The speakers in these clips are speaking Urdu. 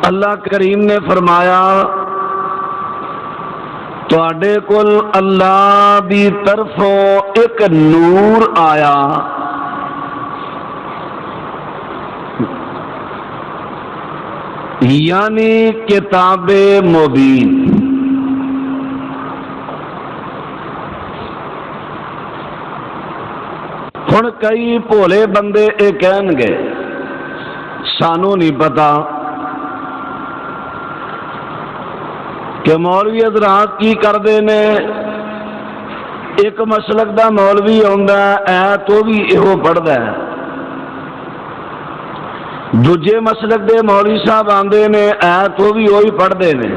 اللہ کریم نے فرمایا تواڈے کول اللہ دی طرفوں ایک نور آیا، یعنی کتاب مبین۔ ہن کئی بھولے بندے یہ کہن گے سانو نہیں پتا کہ مولوی حضرات کی کرتے نے، ایک مسلک دا مولوی آندا ہے تو بھی یہ پڑھتا ہے، دوجے مسلک دے مولوی صاحب آندے نے تو بھی وہی پڑھتے ہیں،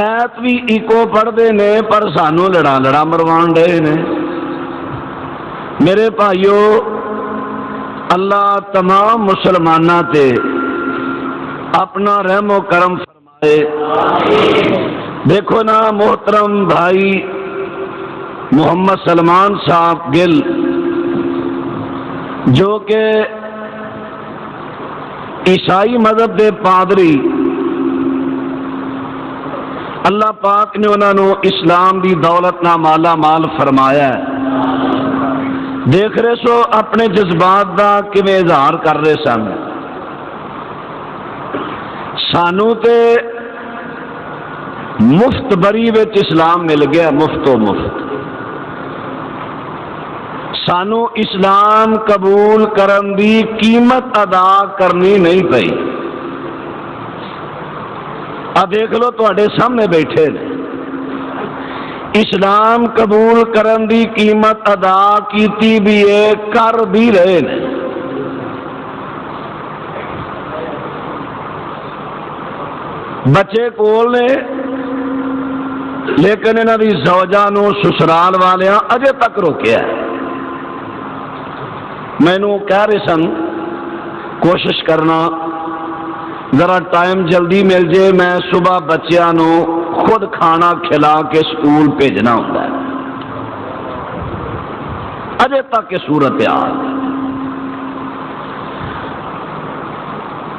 ایت بھی ایکو پڑھتے ہیں پر سانو لڑا لڑا مروان رہے نے۔ میرے بھائیو، اللہ تمام مسلمانوں تے اپنا رحم و کرم فرمائے۔ دیکھو نا محترم بھائی محمد سلمان صاحب گل جو کہ عیسائی مذہب دے پادری، اللہ پاک نے انہوں نے اسلام دی دولت نہ مالا مال فرمایا ہے، دیکھ رہے سو اپنے جذبات دا کیویں اظہار کر رہے سن۔ سانو تے مفت بری وچ اسلام مل گیا، مفت و مفت۔ سانو اسلام قبول کرن دی قیمت ادا کرنی نہیں پئی۔ دیکھ لو تواڈے سامنے بیٹھے نے، اسلام قبول کرن دی قیمت ادا کیتی بھی ہے، کر بھی رہے نے۔ بچے کول نے لیکن انہاں دی زوجہ نو سسرال والیاں اجے تک روکیا ہے۔ مینوں کہہ رہے سن کوشش کرنا ذرا ٹائم جلدی مل جائے، میں صبح بچیاں نو خود کھانا کھلا کے سکول بھیجنا ہوتا ہے، اجے تک یہ صورت حال۔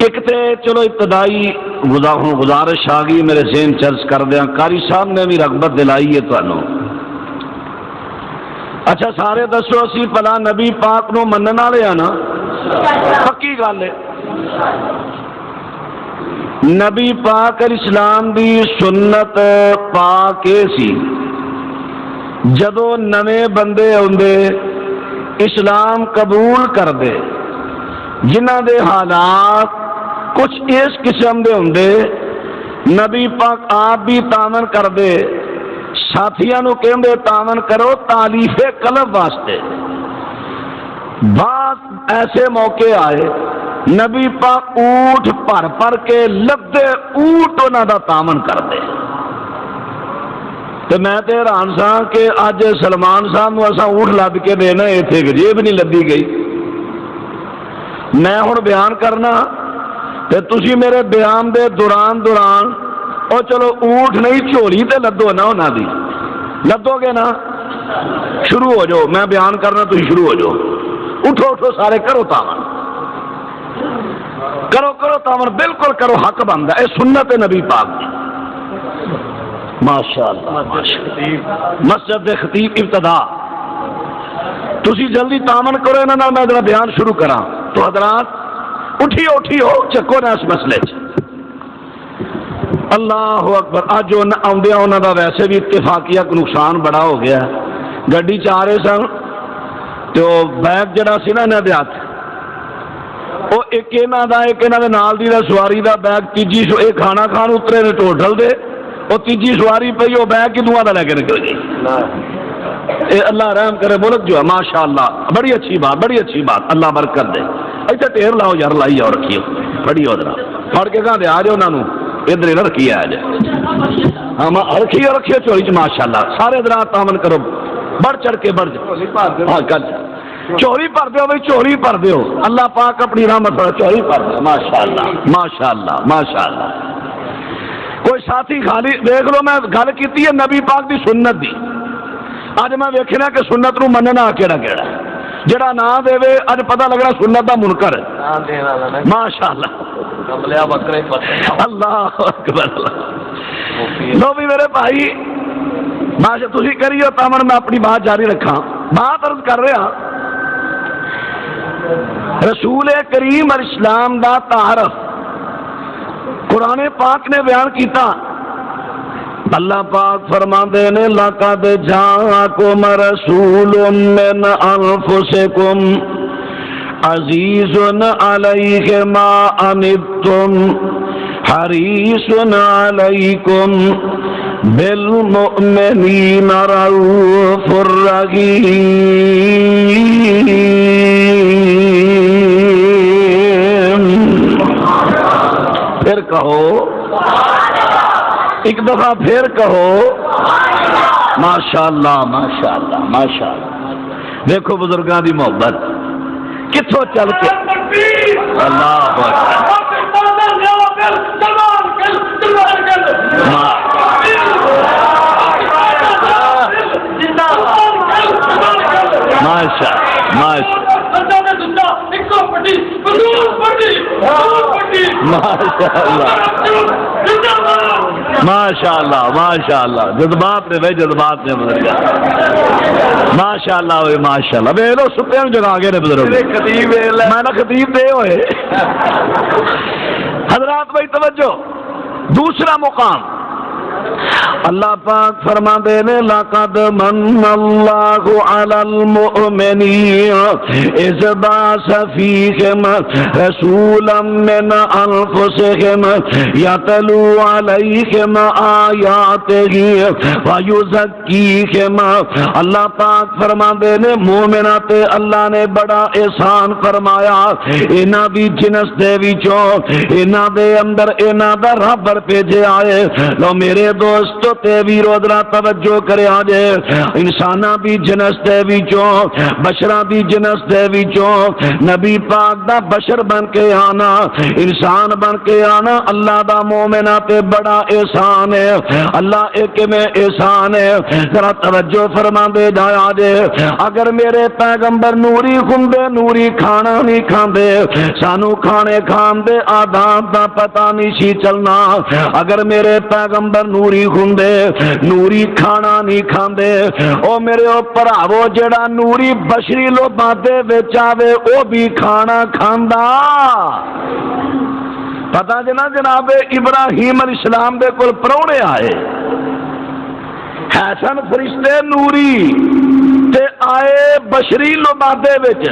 ایک تے چلو ابتدائی گزارش آ گئی میرے ذہن چرچ کر دیا، قاری صاحب نے بھی رغبت دلائی ہے تانوں۔ اچھا سارے دسو اسی پلا نبی پاک نو منن والے ہاں نا؟ پکی گل ہے۔ نبی پاک اسلام دی سنت پاک سی، جدو نویں بندے آندے اسلام قبول کردے، جنہ دے حالات کچھ اس قسم دے ہوندے، نبی پاک آپ بھی تامن کردے، ساتھیاں نو کہندے تامن کرو تالیف قلب واسطے۔ بعض ایسے موقع آئے نبی پاک اونٹ پر پر کے لدے اونٹ انہاں دا تامن کردے، تو میں تے حیران سا کہ اج سلمان صاحب نو اساں اونٹ لد کے دینا، ایتھے جیب نہیں لدی گئی۔ میں ہن بیان کرنا تے تسی میرے بیان دے دوران او چلو اونٹ نہیں جھولی تے لدو نا، انہاں دی لدو گے نا، شروع ہو جاؤ، میں بیان کرنا تسی شروع ہو جاؤ، اٹھو اٹھو سارے کرو تامن، کرو کرو تامن، بالکل کرو، حق بندا اے سنت نبی پاک دی۔ ماشاءاللہ مسجد خطیب ابتدا تسی جلدی تامن کرو، انہاں نال میں ذرا بیان شروع کراں تو حضرات اٹھیو چکو نا اس مسئلے چ۔ اللہ اکبر۔ اج آدھے انہوں کا ویسے بھی اتفاقیہ نقصان بڑا ہو گیا، گڈی چ آ رہے سن تو بیگ جڑا سی نا انہوں کے ہاتھ، وہ ایک انہوں کا ایک انہوں کے نال دی سواری دا بیگ، تیجی ایک کھانا کھان اترے نے ٹوٹل دے، وہ تیجی سواری پئی وہ بیگ کدواں دا لے کے نکل گئی۔ اللہ رحم کرے ملک جو ہے ماشاء اللہ، بڑی اچھی بات، بڑی اچھی بات، اللہ برکت دے۔ ایسا ٹیر لاؤ یار، لائی جاؤ، رکھیو بڑی ادھر پڑ کے کہاں دے آ جاؤ، انہوں ادھر ہی نہ رکھی آ جائے، ہاں رکھیو چوری چ ماشاء اللہ۔ سارے حضرات تامن کرو، بڑھ چڑھ کے بڑھ جاؤ، ہاں کر چوری بھر دو بھائی، چوری بھر دو، اللہ پاک اپنی رحمت پر چوری بھر دو، ماشاء اللہ ماشاء اللہ ماشاء اللہ۔ کوئی ساتھی خالی دیکھ لو، میں گل کی ہے نبی پاک دی سنت دی، اج میں ویکھنا کہ سنت نو مننا کیڑا کیڑا، جڑا نہ دے اج پتہ لگنا سنت دا منکر ماشاءاللہ اللہ اکبر لو بھی میرے بھائی ماشاء تسی کریو تامن میں اپنی بات جاری رکھاں بات عرض کر رہا رسول کریم علیہ السلام دا تعارف قرآن پاک نے بیان کیتا اللہ پاک فرماندے نے لقد جاءکم رسول من انفسکم عزیز علیہ ما عنتم حریص علیکم بالمؤمنین رؤوف رحیم پھر کہو ایک دفعہ پھر کہو ماشاءاللہ ماشاءاللہ ماشاءاللہ دیکھو بزرگاں دی محبت کتھوں چل کے اللہ ماشاء ماشاءاللہ ماشاءاللہ جذبات نے بھائی جذبات نے بزرگ ماشاءاللہ ہوئے ماشاءاللہ بے لو ستے ہیں جگہ آگے نے بزرگ میں نے خطیب دے ہوئے حضرات بھائی توجہ دوسرا مقام اللہ پاک فرما دے نے لقد من اللہ علی المؤمنین اذ بعث فیہم رسولا من انفسہم یتلو علیہم آیاتہ ویزکیہم اللہ پاک فرما دے نے مومنات اللہ نے بڑا احسان فرمایا انہاں دی جنس دے وچوں انہاں دے اندر انہاں دا رب بھیجے آئے لو میرے دوستو تے بھی رودرا توجہ کرے آجے انسانہ بھی جنس دے وچوں بشرہ بھی جنس دے وچوں نبی پاک دا بشر بن کے آنا انسان بن کے آنا اللہ دا مومنہ تے بڑا احسان ہے اللہ ایک میں احسان ہے ذرا توجہ فرما دے جائے آجے اگر میرے پیغمبر نوری خندے نوری کھانا نہیں کھاندے سانو کھانے کھاندے آداب دا پتہ نہیں سی چلنا اگر میرے پیغمبر نوری خندے نوری کھانا نہیں کھاندے او میرے اوپر آوو جڑا نوری بشری لو باتے بیچاوے او بھی کھانا کھاندا پتہ جنا جناب ابراہیم علیہ السلام دے کول پرونے آئے حسن فرشتے نوری تے آئے بشری لو باتے بیچ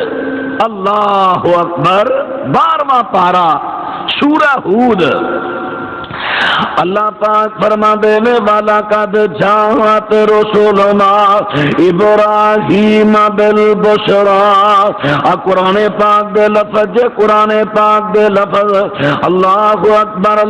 اللہ اکبر 12واں پارا سورہ ہود اللہ پاک فرما دینے والا قد جاءت رسولنا ابراہیم بالبشرا قرآن پاک دے لفظ جے قرآن پاک دے لفظ اللہ اکبر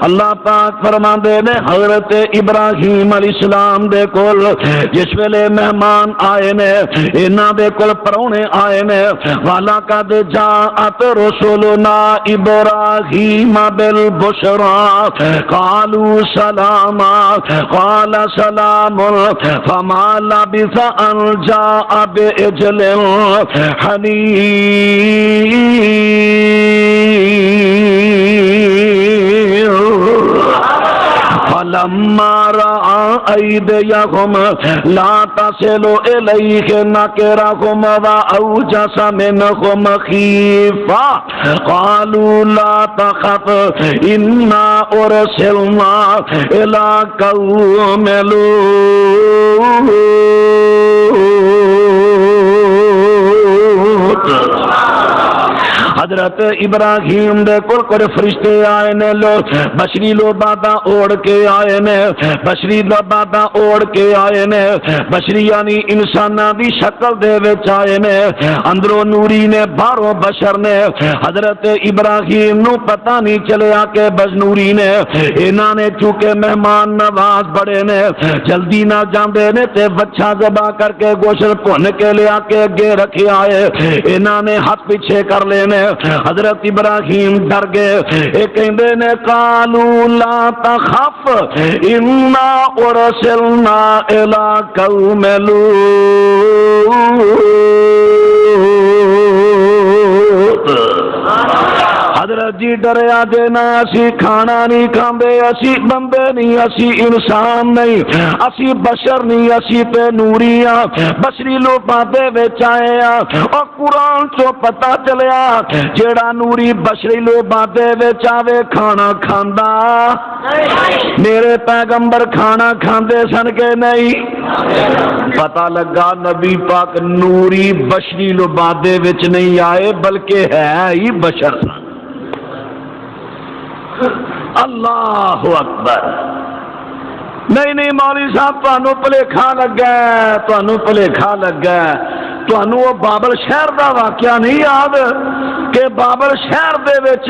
اللہ پاک فرما دینے حضرت ابراہیم علیہ السلام دے کول جس ویلے مہمان آئے نے انہاں دے کول پرونے آئے نے والا قد جاءت رسولنا ابراہیم بالبشرا قالوا سلاما قال سلام فما لبث ان جاء بعجل حنيذ فلما رأى أيديهم لا تصل إليه نكرهم وأوجس منهم خيفة قالوا لا تخف إنا أرسلنا إلى قوم لوط حضرت ابراہیم دے کول کوئی فرشتے آئے نے لو بشری لو بادا اوڑ کے آئے نے بشری لو بادا اوڑ کے آئے نے بشری یعنی انسانہ دی شکل دے وچ آئے نے اندروں نوری نے باہروں بشر نے حضرت ابراہیم نو پتہ نہیں چلیا کہ بس نوری نے انہاں نے چونکہ مہمان نواز بڑے نے جلدی نہ جاندے نے تے بچہ ذبح کر کے گوشت بھن کے لیا کے اگے رکھے آئے انہاں نے ہاتھ پیچھے کر لینے حضرت ابراہیم ڈر گئے، اے کہندے نے قالو لا تخف انا ارسلنا الی قوم لوط۔ حضرت جی ڈریا جے نا، اسی کھانا نہیں کھاندے، اسی بندے نہیں، اسی انسان نہیں، اسی بشر نہیں، اسی تے نوریاں بشری لوکاں دے وچ آئے آ۔ اور قرآن چو پتہ چلیا جیڑا نوری بشری لوکاں دے وچ آوے کھانا کھاندا، میرے پیغمبر کھانا کھاندے سن کہ نہیں؟ پتہ لگا نبی پاک نوری بشری لوکاں دے وچ نہیں آئے بلکہ ہے ہی بشر سن۔ اللہ اکبر۔ نہیں نہیں مولوی صاحب تانوں بھلیکھا لگا ہے، تانوں بھلیکھا لگا ہے، تانوں وہ بابل شہر دا واقعہ نہیں یاد کہ بابل شہر دے وچ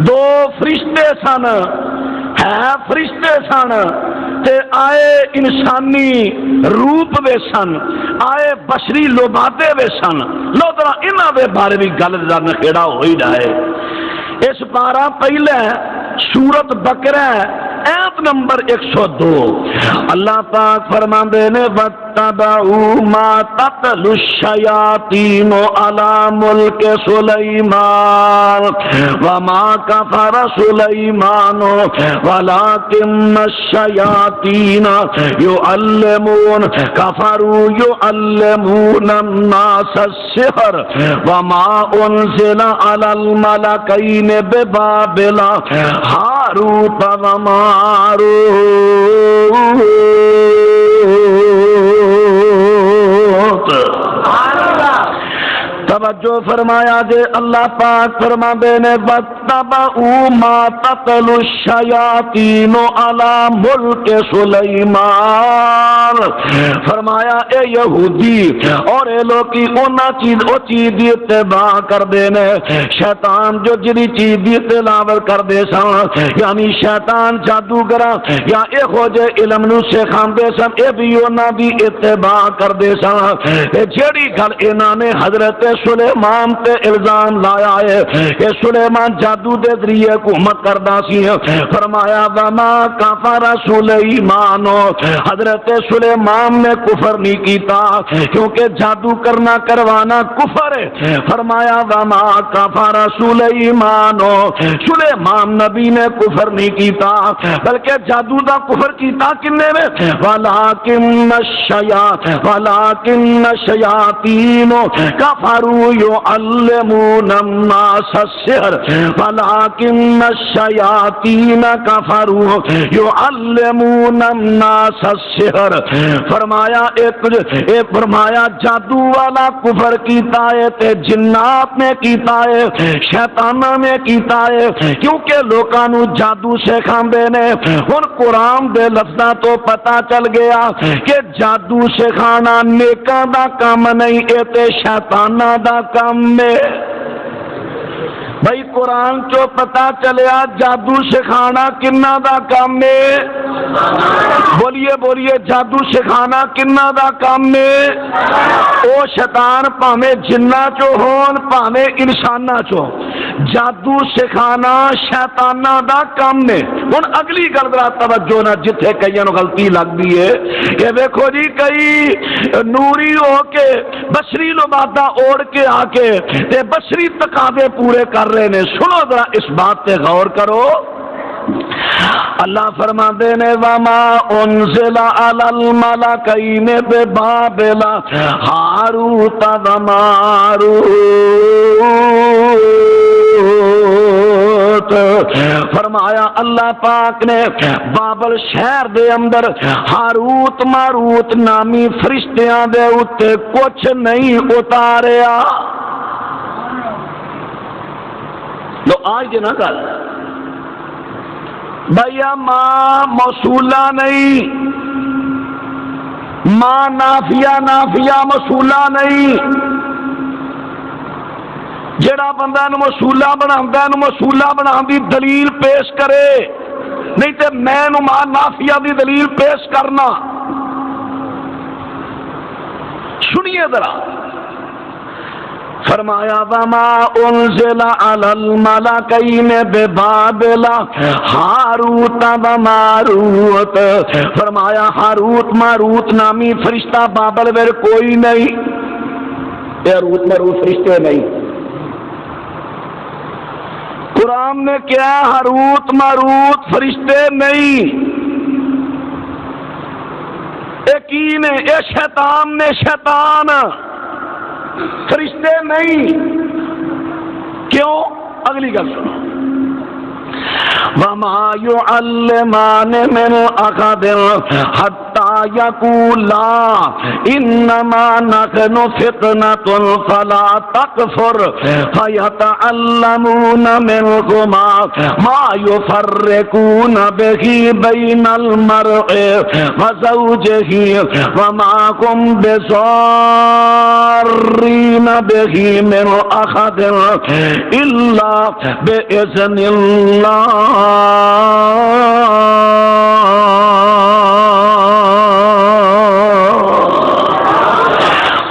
دو فرشتے سن، ہے فرشتے سن تے آئے انسانی روپ دے سن، آئے بشری لوبادے دے سن۔ لو ذرا انہاں دے بارے بھی گل دا نخیڑا ہو ہی رہا ہے۔ اس پارا پہلے سورت بقرہ آیت نمبر 102 اللہ پاک فرماندے نے وَاتَّبَعُوا مَا تَتْلُو الشَّيَاطِينُ عَلَى مُلْكِ سُلَيْمَانَ وَمَا كَفَرَ سُلَيْمَانُ وَلَكِنَّ الشَّيَاطِينَ كَفَرُوا يُعَلِّمُونَ النَّاسَ السِّحْرَ وَمَا أُنزِلَ عَلَى الْمَلَكَيْنِ بِبَابِلَ هَارُوتَ وَمَارُوتَ۔ توجہ فرمایا جے اللہ پاک فرماندے نے وَاتَّبَعُوا مَا تَتْلُو الشَّيَاطِينُ عَلَى مُلْكِ سُلَيْمَانَ، فرمایا اے یہودی اور اے لوکی اونا چیز او چیز دی اتباع کر دینے شیطان جو جری چیز دی تلاوت کر دے سن، یعنی شیطان جادوگرا یا اے خوجے علم نو سکھان دے سن، اے بھی اونا دی اتباع کر دے سن۔ جیڑی گل انہاں نے حضرت سلیمان تے الزام لایا ہے کہ سلیمان جادو دے ذریعے حکومت کردا سی، فرمایا وما کفر سلیمان، حضرت سلیمان نے کفر نہیں کیتا کیونکہ جادو کرنا کروانا کفر ہے۔ فرمایا وما کفر سلیمان، سلیمان نبی نے کفر نہیں کیتا بلکہ جادو دا کفر کیتا کنے میں ولکن الشیاطین کفروا يعلمون الناس السحر ولكن الشياطين كفروا يعلمون الناس السحر۔ فرمایا ایک فرمایا جادو والا کفر کیتا ہے تے جنات نے کیتا ہے، شیطانہ نے کیتا ہے، کیونکہ لوکاں نو جادو سکھاندے نے۔ ہن قرآن دے لفظاں تو پتہ چل گیا کہ جادو سکھانا نیکاں دا کام نہیں، اے تے شیطانہ دا کام میں۔ بھائی قرآن چو پتا چلیا جادو سکھانا کنہ دا کام میں؟ بولیے بولیے جادو سکھانا کنہ دا کام میں؟ او شیطان پاویں جنہ چو ہون پاویں انسانہ چو، جادو سکھانا شیطانہ دا کام میں۔ ہن اگلی گل ذرا توجہ نہ جتھے کئیاں نوں غلطی لگدی ہے کہ دیکھو جی کئی نوری ہو کے بشری لبادہ اوڑھ کے آ کے تے بشری تقاضے پورے کر رہے نے۔ سنو ذرا اس بات تے غور کرو، اللہ فرماندے نے وما انزل علی الملکین ببابل ہاروت وماروت۔ فرمایا اللہ پاک نے بابل شہر دے اندر ہاروت ماروت نامی فرشتیاں دے اتے کچھ نہیں اتاریا۔ لو آج دے نا گل بھیا ماں موصولہ نہیں، ماں نافیہ موصولہ نہیں۔ جڑا بندہ نو موصولہ بناوندا نو موصولہ بنان دی دلیل پیش کرے، نہیں تے میں نو ماں نافیہ دی دلیل پیش کرنا۔ سنیے ذرا فرمایا وما انزل علی الملکین ببابل ہاروت و ماروت، فرمایا ہاروت ماروت نامی فرشتہ بابل میں کوئی نہیں، ہاروت ماروت فرشتے نہیں۔ قرآن نے کیا ہاروت ماروت فرشتے نہیں، یقین ہے اے شیطان نے شیطان، فرشتے نہیں۔ کیوں؟ اگلی گل سنو، وَمَا يُعَلِّمَانِ مِنْ أَحَدٍ حَتَّى يَقُولَا إِنَّمَا نَحْنُ فِتْنَةٌ فَلَا تَكْفُرْ فَيَتَعَلَّمُونَ مِنْهُمَا مَا يُفَرِّقُونَ بِهِ بَيْنَ الْمَرْءِ وَزَوْجِهِ وَمَا هُمْ بِضَارِّينَ بِهِ مِنْ أَحَدٍ إِلَّا بِإِذْنِ اللَّهِ۔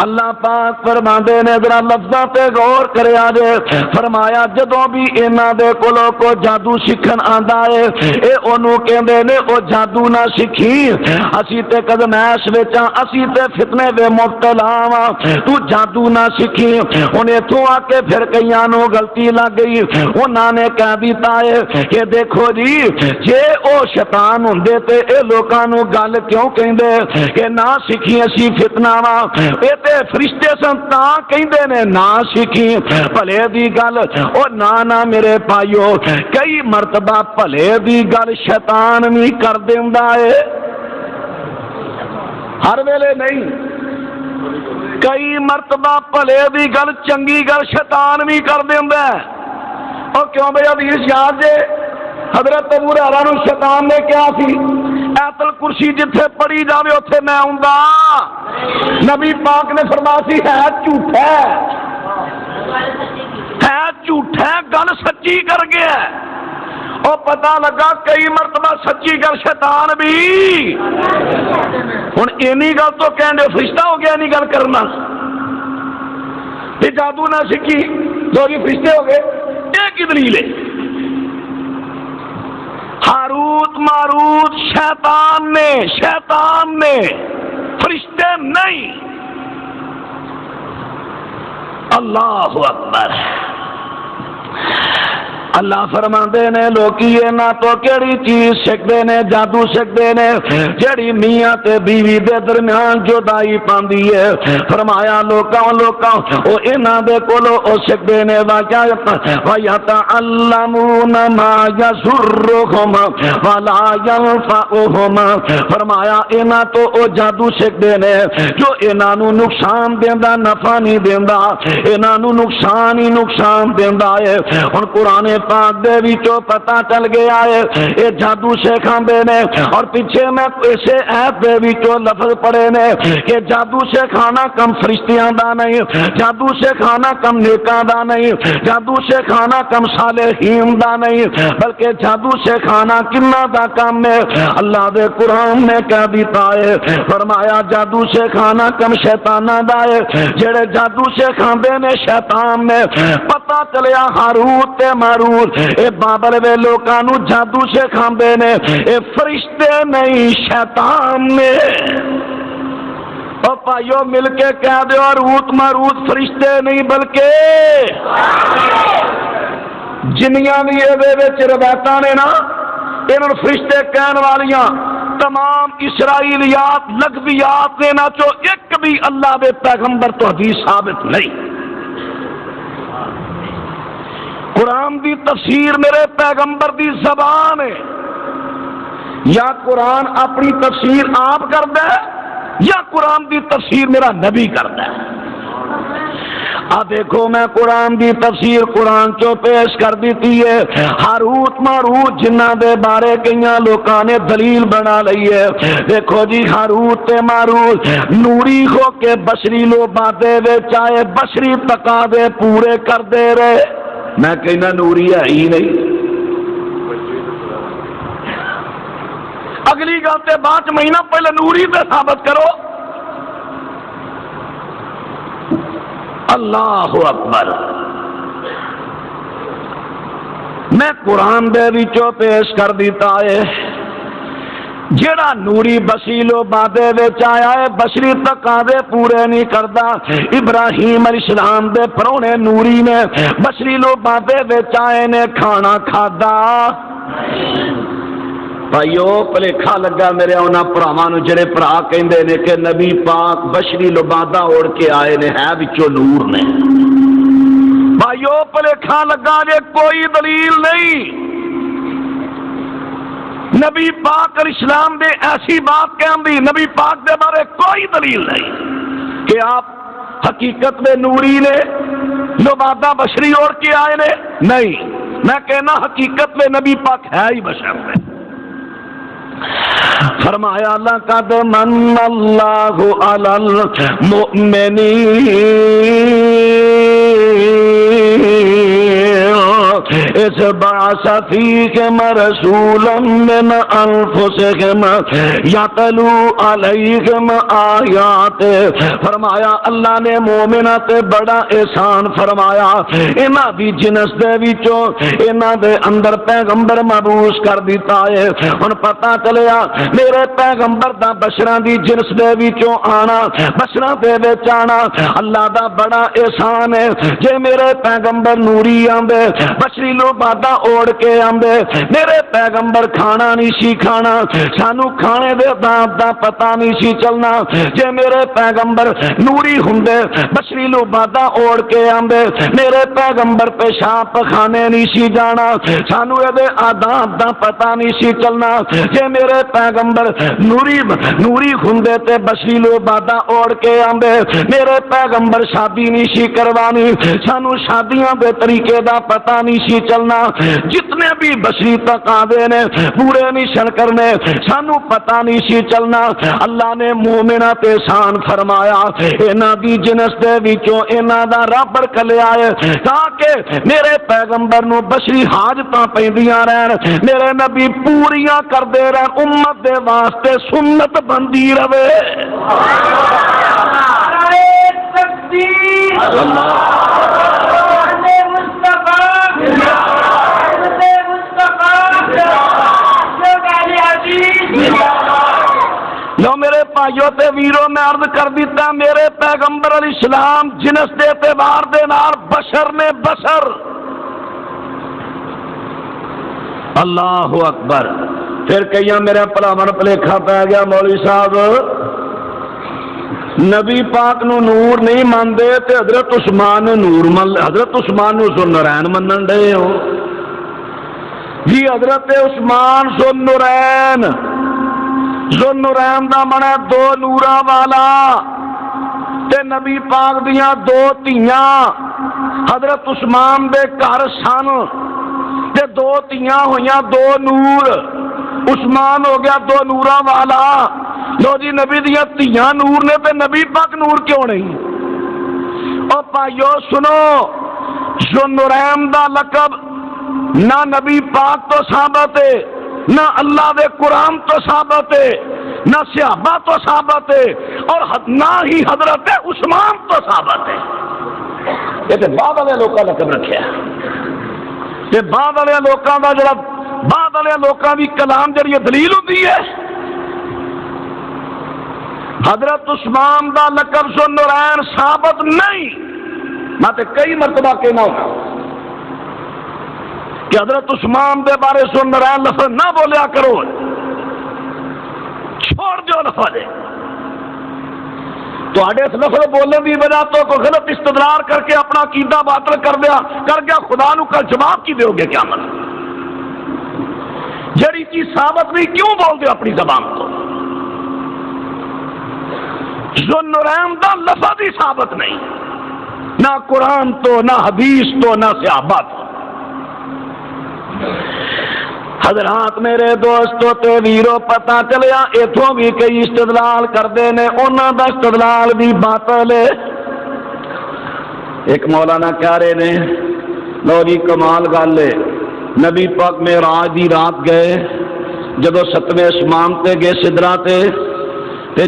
اللہ پاک فرماندے نے ذرا لفظاں تے غور کریا جے، فرمایا جدوں بھی انہاں دے کولوں کو جادو سیکھن آندا اے اے اونوں کہندے نے او جادو نہ سیکھی، اسی تے قدمائش وچ اسی تے فتنے وچ مبتلا ہاں، تو جادو نہ سیکھی۔ ہن ایتھوں آ کے پھر کئیاں نوں غلطی لگ گئی، انہاں نے کہہ دتا ہے کہ دیکھو جی جے او شیطان ہوندے تے اے لوکاں نوں گل کیوں کہندے کہ نہ سیکھی اسی فتنہ وا، اے تے فرشتے سن تاں کہندے نے نہ سیکھی بھلے دی گل۔ او نہ میرے بھائیو، کئی مرتبہ بھلے دی گل شیطان بھی کر دیندا ہے، ہر ویلے نہیں، کئی مرتبہ بھلے دی گل چنگی گل شیطان بھی کر دیندا ہے۔ او کیوں بھئی حدیث یاد جے حضرت ابو ہریرہ نوں شیطان نے کہا سی ایت الکرسی جتھے پڑھی جاوے اوتھے میں آؤں گا، نبی پاک نے فرمایا سی ہے جھوٹا ہے جھوٹا، گل سچی کر گیا۔ اور پتہ لگا کئی مرتبہ سچی گل شیطان بھی، ہن اینی گل تو کہندے فرشتہ ہو گیا نہیں گل کرنا، یہ جادو نہ سیکھی جو یہ فرشتے ہو گئے، یہ کی دلیل ہے؟ ہاروت ماروت شیطان نے فرشتے نہیں۔ اللہ اکبر۔ اللہ فرماندے نے لوکی نہ تو کیڑی چیز سکدے نے جادو سکدے نے جڑی میاں تے بیوی دے درمیان جدائی پاندی ہے، فرمایا لوکاں او انہاں دے کولو او سکدے نے وَيَتَعَلَّمُونَ مَا يَسُرُّهُمْ وَلَا يَنفَعُهُمْ، فرمایا انہاں تو او جادو سکدے نے جو انہاں نوں نقصان دیندا نفع نہیں دیندا، انہاں نوں نقصان ہی نقصان دیندا ہے۔ ہن قرآن پاک دے وچوں پتہ چل گیا ہے یہ جادو سکھاندے نے، اور پیچھے میں اسے ایت دے وچوں لفظ پڑھے نے کہ جادو سکھانا کم فرشتیاں دا نہیں، جادو سکھانا کم نیکاں دا نہیں، جادو سکھانا کم صالحین دا نہیں، بلکہ جادو سکھانا کنہ دا کام ہے؟ اللہ دے قرآن نے کہہ دیتا ہے، فرمایا جادو سکھانا کم شیطاناں دا ہے، جڑے جادو سکھاندے نے شیطان نے۔ پتہ چلیا ہاروت تے ماروت اے بابل وے لوکاں نوں جادو سکھاندے نے، اے فرشتے نہیں شیطان نے۔ او بھائیو مل کے کہہ دیو ہاروت ماروت فرشتے نہیں بلکہ جنیاں بھی اے وچ روایتاں نے نا، انہاں فرشتے کہن والیاں تمام اسرائیلیات لغویات نے نا چو ایک بھی اللہ دے پیغمبر تو حدیث ثابت نہیں۔ قرآن دی تفسیر میرے پیغمبر دی زبان ہے، یا قرآن اپنی تفسیر آپ کردا ہے یا قرآن دی تفسیر میرا نبی کردا ہے۔ دیکھو میں قرآن دی تفسیر قرآن چو پیش کر دیتی ہے۔ ہاروت ماروت جنہ دے بارے کئیاں لوکاں نے دلیل بنا لئی ہے۔ دیکھو جی ہاروت تے ماروت نوری ہو کے بشری لوباں دے وچ آئے، بشری تقاضے پورے کر دے رہے۔ میں کہنا نوری ہے ہی نہیں، اگلی گل تے 5 مہینہ پہلے نوری تے ثابت کرو۔ اللہ اکبر. میں قرآن دے وچوں پیش کر دیتا ہے جڑا نوری بسیلو بادے وچ آیا ہے بشری تقاضے پورے نہیں کردا. ابراہیم علیہ السلام دے پرونے نوری نے بشریلو بادے وچ آئے نے کھانا کھادا. بھائیو پلیکھا لگا میرے انہاں بھراواں نوں جڑے بھرا کہندے نے کہ نبی پاک بشری لبادہ اوڑ کے آئے نے ہے وچوں نور نے. بھائیو پلیکھا لگا جے کوئی دلیل نہیں. نبی پاک علیہ السلام دے ایسی بات کہن دی نبی پاک دے بارے کوئی دلیل نہیں کہ آپ حقیقت میں نوری نے لبادہ بشری اوڑ کے آئے نے. نہیں، میں کہنا حقیقت میں نبی پاک ہے ہی بشر میں. فرمایا لقد من اللہ علی المؤمنین اذ بعث فیہم رسولا من انفسہم یتلو علیہم آیات. فرمایا اللہ نے مومنہ تے بڑا احسان فرمایا. انہاں دی جنس دے وچوں انہاں دے اندر پیغمبر مبعوث کر دیتا ہے. ہن پتہ چلیا میرے پیغمبر دا بشراں دی جنس دے وچوں آنا بشراں دے وچ آنا اللہ دا بڑا احسان ہے. جے میرے پیغمبر نوری آندے بشری لبادہ اوڑ کے آندے میرے پیغمبر کھانا نہیں سی کھانا سانو کھانے دے داد دا پتہ نہیں سی چلنا. جے میرے پیغمبر نوری ہوندے بشری لبادہ اوڑ کے آندے میرے پیغمبر پیشاب پخانے نہیں سی جانا سانو اے دے آداب دا پتہ نہیں سی چلنا. جے میرے پیغمبر نوری ہوندے تے بشری لبادہ اوڑ کے آندے میرے پیغمبر شادی نہیں سی کروانی سانو شادیاں دے طریقے دا پتہ نہیں سی چلنا. جتنے بھی بشری تقاضے نے پورے نہیں سن کرنے سانو پتہ نہیں سی چلنا. اللہ نے مومنہ تے احسان فرمایا انہاں دی جنس دے وچوں انہاں دا رب کلیا ہے تاکہ میرے پیغمبر نو بشری حاجتاں پیندیاں رہن میرے نبی پوریاں کردے رہن امت دے واسطے سنت بندی رہے. لو میرے بھائیو تے ویرو میں عرض کر دیتا میرے پیغمبر علیہ السلام جنس دے اعتبار دے نال بشر نے بشر. اللہ اکبر. پھر کئی میرے پلاون پلیکھا پی گیا مولوی صاحب نبی پاک نو نور نہیں مانتے تے حضرت عثمان نو نور من حضرت عثمان نو ذوالنورین منن ڈے ہو جی. حضرت عثمان ذوالنورین ذوالنورین دا مانا دو نوراں والا تے نبی پاک دیاں دو تیاں حضرت عثمان دے گھر سن تے دو تیاں ہویاں دو نور. عثمان ہو گیا دو نوراں والا. لو جی نبی دیاں تیاں نور نے تے نبی پاک نور کیوں نہیں؟ او بھائیو سنو ذوالنورین دا لقب نہ نبی پاک تو ثابت ہے نہ اللہ دے قرآن تو ثابت ہے نہ صحابہ تو ثابت ہے اور نہ ہی حضرت عثمان تو ثابت ہے. یہ تے بعد والے لوکاں لقب رکھیا تے بعد والے لوکاں دا جڑا بعد والے لوکاں دی کلام جڑی دلیل ہوندی ہے. حضرت عثمان دا لقب ذوالنورین ثابت نہیں. میں تے کئی مرتبہ کہنا ہوں کہ حضرت عثمان دے بارے ذوالنورین لفظ نہ بولیا کرو چھوڑ دو لفظ. تو اس لفظ بولنے کی وجہ تو کوئی غلط استدلال کر کے اپنا عقیدہ باطل کر گیا خدا نو کل جواب کی دو گے کیا مطلب؟ جڑی چیز ثابت نہیں کیوں بول دے اپنی زبان کو؟ ذوالنورین دا لفظ ہی ثابت نہیں نہ قرآن تو نہ حدیث تو نہ صحابہ تو. حضرات میرے دوستو تے ویرو پتہ چلیا اتوں بھی کئی استدلال کرتے ہیں انہوں دا استدلال بھی باطل ہے. ایک مولانا کہہ رہے نے لو جی کمال گل ہے نبی پاک معراج دی رات گئے جدو 7ویں اسمان تے گئے سدرا تے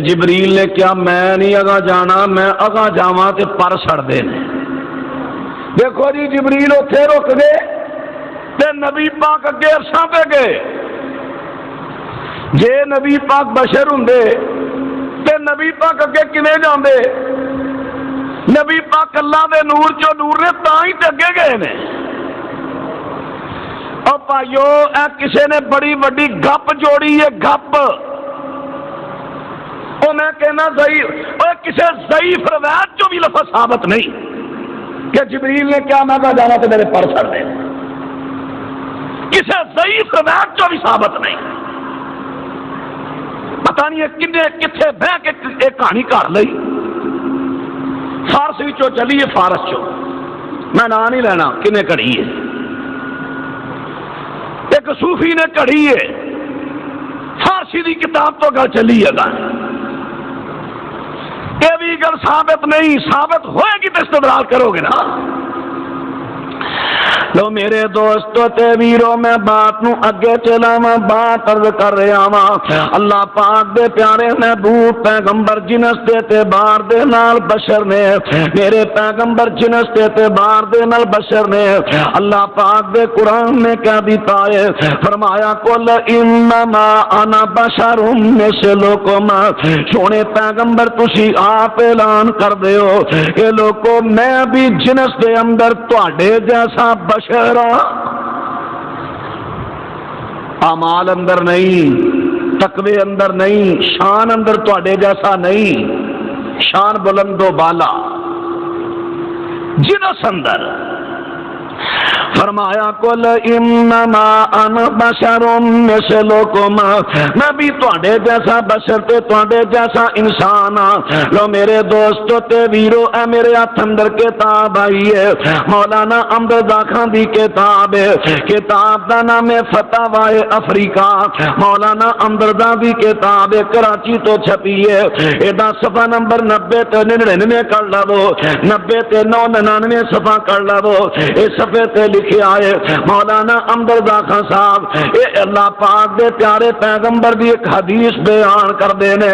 جبریل نے کیا میں نہیں اگاں جانا میں اگاں جاواں تے پر سڑ دے نے دیکھو جی جبریل اتنے رک گئے تے نبی پاک اگے عرصاں پہ گئے. جے نبی پاک بشر ہوندے تے نبی پاک اگے کنے جاندے؟ نبی پاک اللہ دے نور چو نور نے تاں ہی تے اگے گئے نے. اور بھائیو اے کسے نے بڑی وڈی گپ جوڑی ہے گپ. اور میں کہنا ضعیف اور کسے ضعیف روایت جو بھی لفظ ثابت نہیں کہ جبریل نے کیا میں کہا جانا تو میرے پر سر دے. کسے ضعیف روایت جو بھی ثابت نہیں. پتہ نہیں ہے کنے کتنے بہ کے ایک کہانی کر لئی. فارسی چو چلی ہے فارس چو میں نہ نہیں لینا کنے کڑی ہے. ایک صوفی نے کڑھی ہے فارسی دی کتاب تو گل چلی ہے گا. یہ بھی گل ثابت نہیں ثابت ہوئے گی تو استدلال کرو گے نا. لو میرے دوستو تے ویرو میں بات نو اگے چلاواں بات عرض کر رہا واں. اللہ پاک دے پیارے محبوب پیغمبر جنس دے اعتبار دے نال بشر نے میرے پیغمبر جنس دے اعتبار دے نال بشر نے اللہ پاک دے قرآن میں کیا دیتا ہے فرمایا قل انما انا بشر مثلکم. سونے پیغمبر تسی آپ اعلان کر دیو کہ لوگو میں بھی جنس دے اندر تواڈے جیسا بشر اعمال اندر نہیں تقوی اندر نہیں شان اندر تواڈے جیسا نہیں. شان بلند و بالا جنس اندر فرمایا قل انما انا بشر مثلکم. میں بھی تواڈے جیسا بشر تے تواڈے جیسا انسان ہاں. لو میرے دوستو تے ویرو اے میرے ہاتھ اندر کتاب آئی ہے مولانا امجد خان دی کتاب ہے. کتاب دا نام ہے فتاوی افریقہ. مولانا امجد دی کتاب ہے کراچی تو چھپی ہے. ایڈا صفحہ نمبر 90 تے 99 کر لو 90 تے 999 صفحہ کر لو. اس صفحے تے لکھیا ہے مولانا امجد خان صاحب اے اللہ پاک دے پیارے پیغمبر دی ایک حدیث بیان کر دے نے.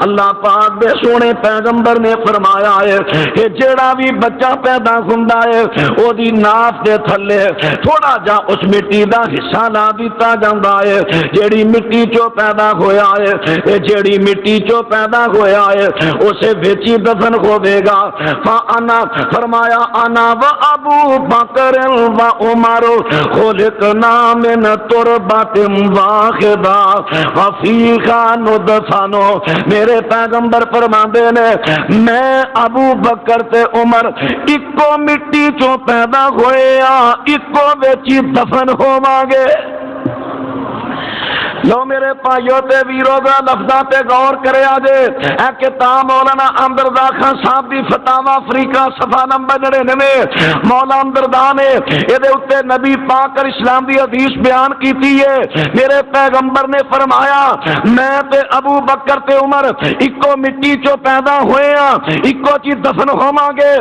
اللہ پاک دے سونے پیغمبر نے فرمایا ہے کہ جیڑا بھی بچہ پیدا ہوندا ہے او دی ناف دے تھلے تھوڑا جا اس مٹی دا حصہ لا دیتا جاندا ہے. جیڑی مٹی چو پیدا ہویا ہے اے جیڑی مٹی چو پیدا ہویا ہے اسے وچی دفن ہوے گا. فانا فرمایا انا و ابو بکر و عمر خلقنا من تربۃ واحدہ وفیہا ندفن. میرے پیغمبر فرماندے نے میں ابو بکر تے عمر اکو مٹی چوں پیدا ہوئے ہاں اکو وچ دفن ہوواں گے. لو میرے پائیو تے ویرو دا لفظاں تے غور کریا جے. اے کتاب مولانا امجد رضا خان صاحب دی فتاوی افریقہ صفحہ نمبر 99 مولا امجد رضا نے اے دے اوتے نبی پاک اور اسلام دی حدیث بیان کیتی ہے. میرے پیغمبر نے فرمایا میں تے ابو بکر تے عمر اکو مٹی چوں پیدا ہوئے ہاں اکو چی دفن ہوواں گے.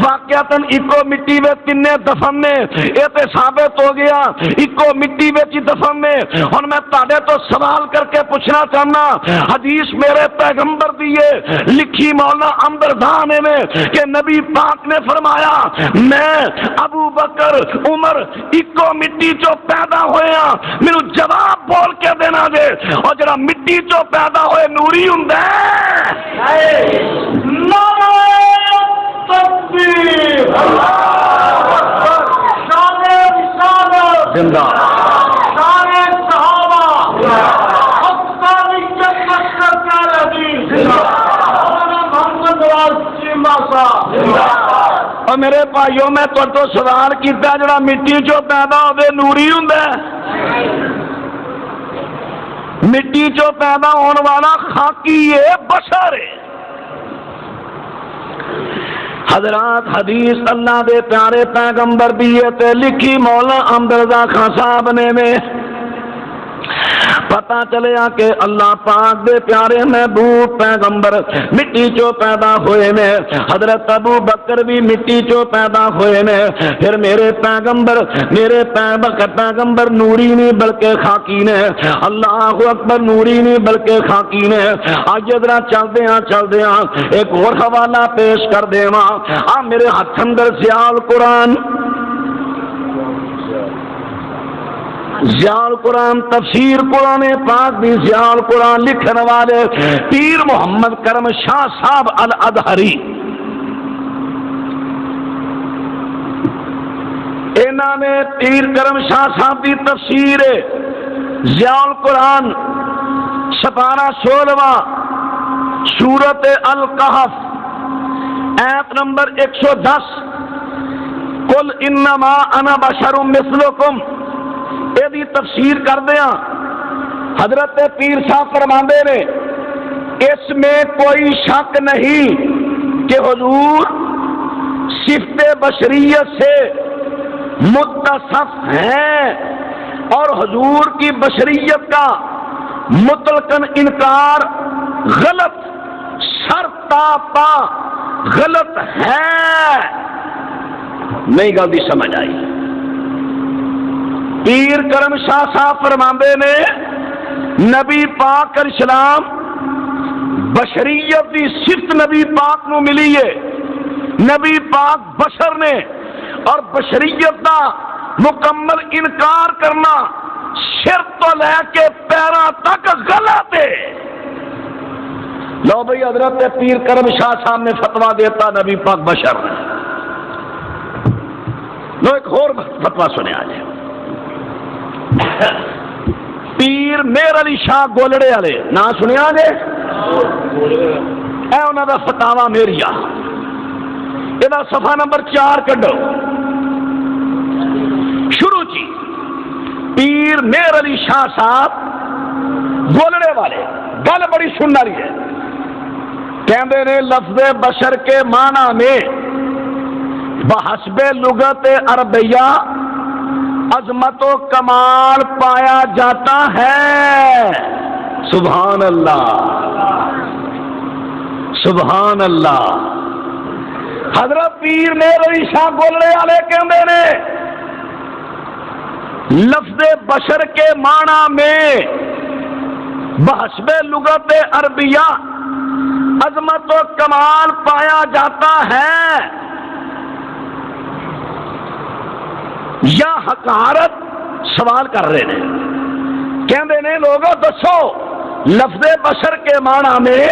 واقعتاً اکو مٹی وچ کنے دفن نے اے تے ثابت ہو گیا اکو مٹی وچ دفن نے. ہن میں تہاڈے تو سوال کر کے پوچھنا چاہنا حدیث میرے پیغمبر دیے لکھی مولانا امجد رضا نے کہ نبی پاک نے فرمایا میں ابو بکر عمر اکو مٹی چو پیدا ہوئے ہاں. میرے جواب بول کے دینا دے اور جڑا مٹی چو پیدا ہوئے نوری ہوندا ہے. نعرہ تکبیر اللہ اکبر شان رسالت زندہ اور میرے بھائیوں میں تو سوال کیتا جڑا مٹی چو پیدا ہوئے نوری ہوندا ہے. مٹی چو پیدا ہونے والا خاکی ہے بشر ہے. حضرات حدیث اللہ دے پیارے پیغمبر دیے تے لکھی مولا امجد رضا خان صاحب نے میں پتہ چلیا کہ اللہ پاک دے پیارے محبوب پیغمبر مٹی چو پیدا ہوئے نے، حضرت ابو بکر بھی مٹی چو پیدا ہوئے نے، پھر میرے پیغمبر نوری نہیں بلکہ خاکی نے، اللہ اکبر، نوری نہیں بلکہ خاکی نے۔ آج ذرا چلدے ہاں ایک اور حوالہ پیش کر دیواں، میرے ہاتھ اندر ضیاء القرآن تفسیر قرآن پاک بھی ضیاء القرآن لکھنے والے پیر محمد کرم شاہ صاحب الازہری، انہوں نے پیر کرم شاہ صاحب کی تفسیر ضیاء القرآن سپارہ 16 سورت الکہف آیت نمبر 110 قل انما انا بشر مثلکم، یہ تفسیر کر دیا حضرت پیر صاحب فرماندے نے اس میں کوئی شک نہیں کہ حضور صفت بشریت سے متصف ہیں، اور حضور کی بشریت کا مطلقاً انکار غلط، سر تا پا غلط ہے۔ نہیں غلطی سمجھ آئی؟ پیر کرم شاہ صاحب فرماندے نے نبی پاک علیہ السلام بشریت کی صفت نبی پاک نو ملی ہے، نبی پاک بشر نے، اور بشریت کا مکمل انکار کرنا سر تو لے کے پیراں تک غلط ہے۔ لو بھائی حضرت پیر کرم شاہ صاحب نے فتویٰ دیتا نبی پاک بشر ہے۔ لو ایک اور فتویٰ سنے آج، پیر میر علی شاہ گولڑے والے نہ سنیا جے؟ اے انہوں دا فتاوا میریا، یہ صفحہ نمبر 4 کڈو، شروع جی پیر میر علی شاہ صاحب گولڑے والے، گل بڑی سننا رہی ہے، کہندے نے لفظ بشر کے معنی میں بحسب لغت عربیہ عظمت و کمال پایا جاتا ہے۔ سبحان اللہ، سبحان اللہ۔ حضرت پیر میر علی شاہ گولڑے والے کہندے نے لفظ بشر کے معنی میں بحسب لغت عربیہ عظمت و کمال پایا جاتا ہے یا حقارت؟ سوال کر رہے ہیں، کہندے نے لوگوں دسو لفظ بشر کے معنی میں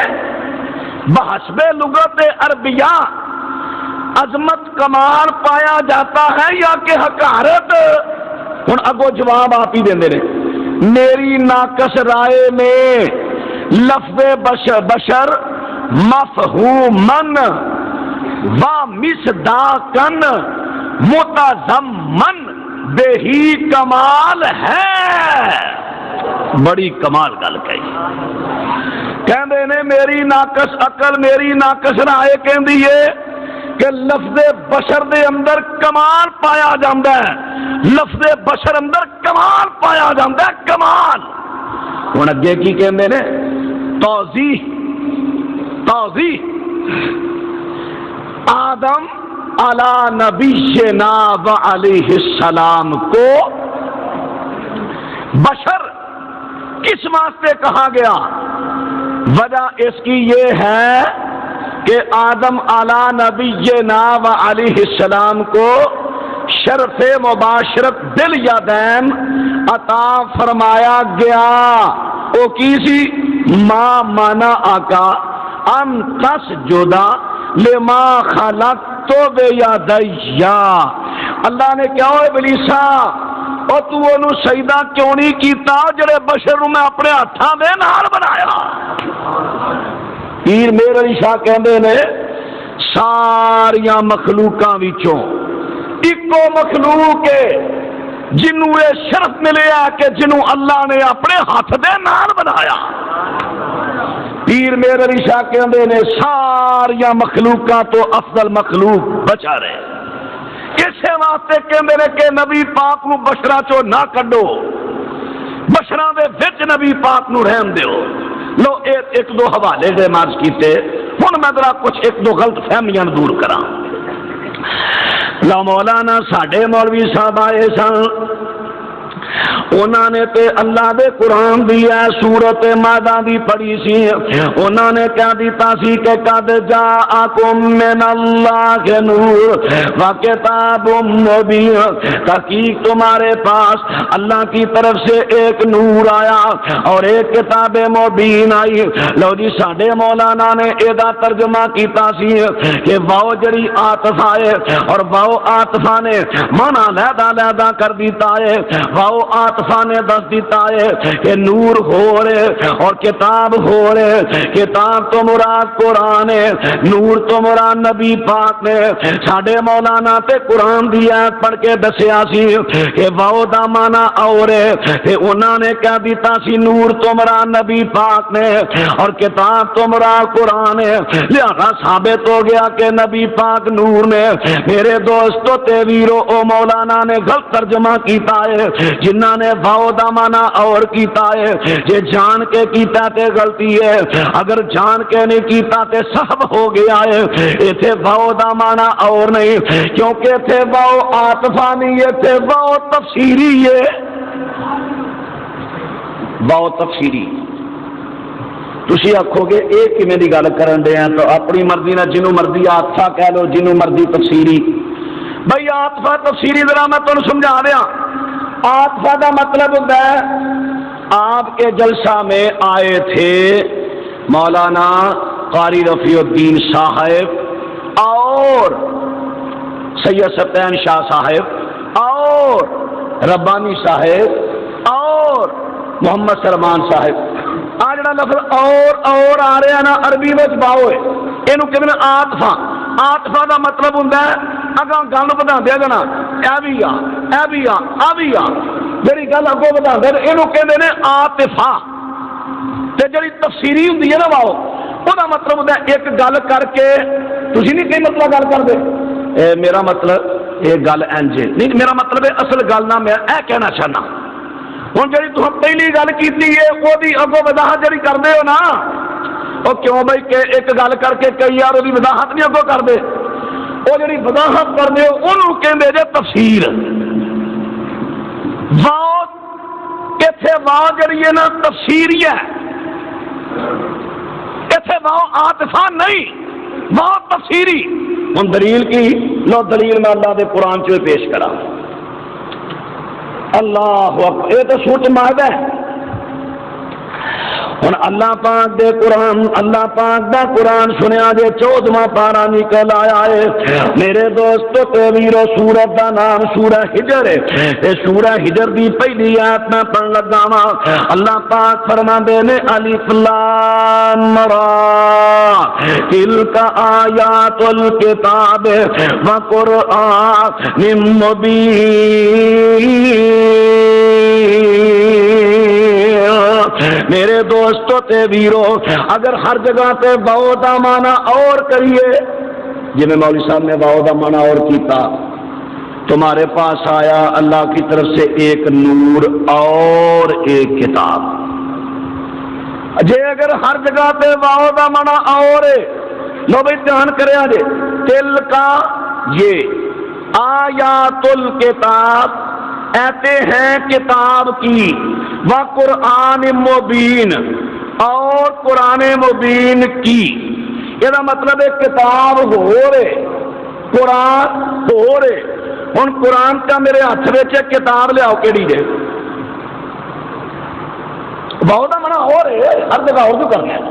بحسب لغت عربیہ عظمت کمال پایا جاتا ہے یا کہ حقارت؟ ہن اگو جواب آپ ہی دیندے نے، میری ناقص رائے میں لفظ بشر مفہومن و مصداقن متضمن بہی کمال ہے۔ بڑی کمال گل کہی، کہندے نے میری ناقص عقل، میری ناقص رائے کہندی ہے کہ لفظ بشر دے اندر کمال پایا جاندہ ہے، لفظ بشر اندر کمال پایا جاندہ ہے، کمال۔ ہن اگے کی کہندے نے؟ توضیح آدم علی نبینا و علیہ السلام کو بشر کس واسطے کہا گیا؟ وجہ اس کی یہ ہے کہ آدم علی نبینا و علیہ السلام کو شرف مباشرت بالیدین عطا فرمایا گیا۔ او کی سی؟ ما مانا آقا ان تسجدا لما خلقت بیدیا، اللہ نے کیا ہوئے ابلیسا اور تو انہوں سجدہ کیوں نہیں کیتا جڑے بشر میں اپنے ہاتھاں دے نال بنایا؟ پیر میر علی شاہ کہندے نے ساریاں مخلوقاں وچوں اکو مخلوق ہے جنوں یہ شرف ملیا کہ جنوں اللہ نے اپنے ہاتھ دے نال بنایا۔ پیر میر علی شاہ کہندے نے ساریاں مخلوقاں تو افضل مخلوق بچا رہے، اسے واسطے کہندے نے کہ نبی پاک نو بشرا چو نہ کڈو، حشراں دے وچ نبی پاک نو رہن دیو. لو ایک دو حوالے دے مارج کیتے. ہن میں ذرا کچھ ایک دو غلط فہمیاں دور کراں. لا مولانا ساڈے مولوی صاحب آئے سن, انہوں نے تے اللہ دے قرآن دی ہے سورت مائدہ دی پڑھی سی. انہوں نے کیا دیتا سی کہ قد جاءکم من اللہ نور و کتاب مبین, تحقیق تمہارے پاس اللہ کی طرف سے ایک نور آیا اور ایک کتاب مبین آئی. لو جی ساڈے مولانا نے ایدا ترجمہ کیتا سی کہ واو جڑی عاطف آئے اور واو عاطفہ نے مانا لیدا لیدا کر دیتا ہے. واو عاطفہ نے دس دیتا ہے کہ نور ہو رہے اور کتاب ہو رہے. کتاب تو مراد قرآن ہے, نور تو مراد نبی پاک نے. ساڈے مولانا تے قرآن دی آیت پڑھ کے دسیا سی کہ واو دا مانا اور ہے, تے انہاں نے کیا دیتا سی نور تو مراد نبی پاک نے اور کتاب تو مراد قرآن ہے. لہذا ثابت ہو گیا کہ نبی پاک نور نے. میرے دوستو تے ویرو او مولانا نے غلط ترجمہ کیتا ہے جنہاں نے واو دا مانا اور کیتا ہے. جے جان کے کیتا تے غلطی ہے, اگر جان کے نہیں کیتا تے سہو ہو گیا ہے. ایتھے واو دا مانا اور نہیں, کیونکہ ایتھے واو عاطفہ نہیں, ایتھے واو تفسیری ہے. واو تفسیری. تسی آکھو گے ایک کیویں دی گل کرن دے ہیں, تو اپنی مرضی نال جنوں مرضی عاطفہ کہہ لو, جنوں مرضی تفسیری. بھئی عاطفہ تفسیری ذرا میں تانوں سمجھا دیاں. عاطفہ کا مطلب ہوتا ہے آپ کے جلسہ میں آئے تھے مولانا قاری رفیع الدین صاحب اور سید سطین شاہ صاحب اور ربانی صاحب اور محمد سلمان صاحب. آ جڑا لفظ اور آ رہا ہے نا عربی میں باؤ ہے, یہ کہتے ہیں عاطفہ. عاطفہ کا مطلب ہوتا ہے اگاں گل بتا دیا جانا, اے بھی آ جی گل اگوں بتا دے, یہ کہتے ہیں عاطفہ. تے جڑی تفسیری ہوندی ہے نا واؤ, وہ مطلب ہوتا ہے ایک گل کر کے تسی نہیں کئی مطلب گل کر دے میرا مطلب یہ گل انج نہیں, میرا مطلب ہے اصل گل نہ میں اے کہنا چاہنا. ہوں جی تم پہلی گل کی وہ اگوں وضاحت جی کرتے ہو نا, وہ کیوں بھائی کہ ایک گل کر کے کئی یار وہ وضاحت نہیں اگوں کرتے, وہ جی وضاحت کرتے ہو انہوں کہتے جی تفسیر. واؤ اتنے واؤ جڑی ہے نا تفسیری ہے, اتنے واؤ عاطفہ نہیں, واؤ تفسیری. ہوں دلیل کی لو, دلیل میں اللہ دے قرآن چ پیش کرا. اللہ اکبر, یہ تو سوچ مائدہ ہے. ہوں اللہ پاک دے قرآن, اللہ پاک دا قرآن سنیا جے 14واں پارا نکل آیا ہے. میرے دوستو تے ویرو سورت دا نام سورہ ہجر ہے. اے سورہ ہجر دی پہلی آیت میں پڑھن لگا وا. اللہ پاک فرماندے نے الف لام را تلک آیات الکتاب و قرآن مبین. میرے دوستو تے ویرو اگر ہر جگہ تے واو دا مانا اور کریے, جی میں مولوی صاحب نے واو دا مانا اور کیتا, تمہارے پاس آیا اللہ کی طرف سے ایک نور اور ایک کتاب. جی اگر ہر جگہ تے واو دا مانا اور ہے, لو بھائی دھیان کریا جے, تل کا یہ آیات الکتاب ایتے ہیں کتاب کی, و قرآن مبین اور قرآن مبین کی. یہ مطلب ہے کتاب ہو رہے قرآن ہو رہے. ہوں قرآن کا میرے ہاتھ میں کتاب لیاؤ کیڑی دے بہت منع ہو رہے ہر جگہ اردو کرنا ہے.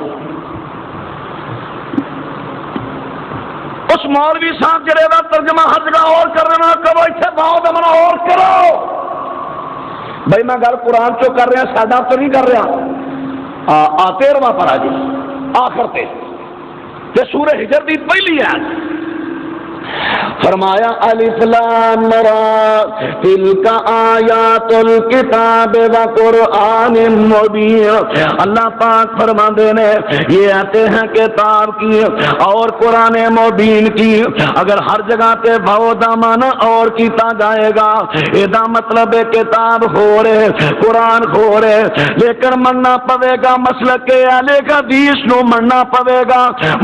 اس مولوی صاحب جڑے دا ترجمہ ہر جگہ اور کرنا کرو, اتنے بہت منع اور کرو. بھائی میں گل قرآن چو کر رہا, ساڈا تو نہیں کر رہا. 13واں پارا جی آخر تے سورہ ہجر دی پہلی آیت. فرمایا الف لام را تلک آیات الکتاب و قرآن مبین. اللہ پاک فرماندے نے یہ آتے ہیں کتاب کی اور قرآن مبین کی. اگر ہر جگہ تے بھاؤ دا مانا اور کیتا جائے گا ادا مطلب کتاب ہو رہے قرآن ہو رہے لیکن مننا پوے گا مسلک اہل حدیث نو مننا پوے گا.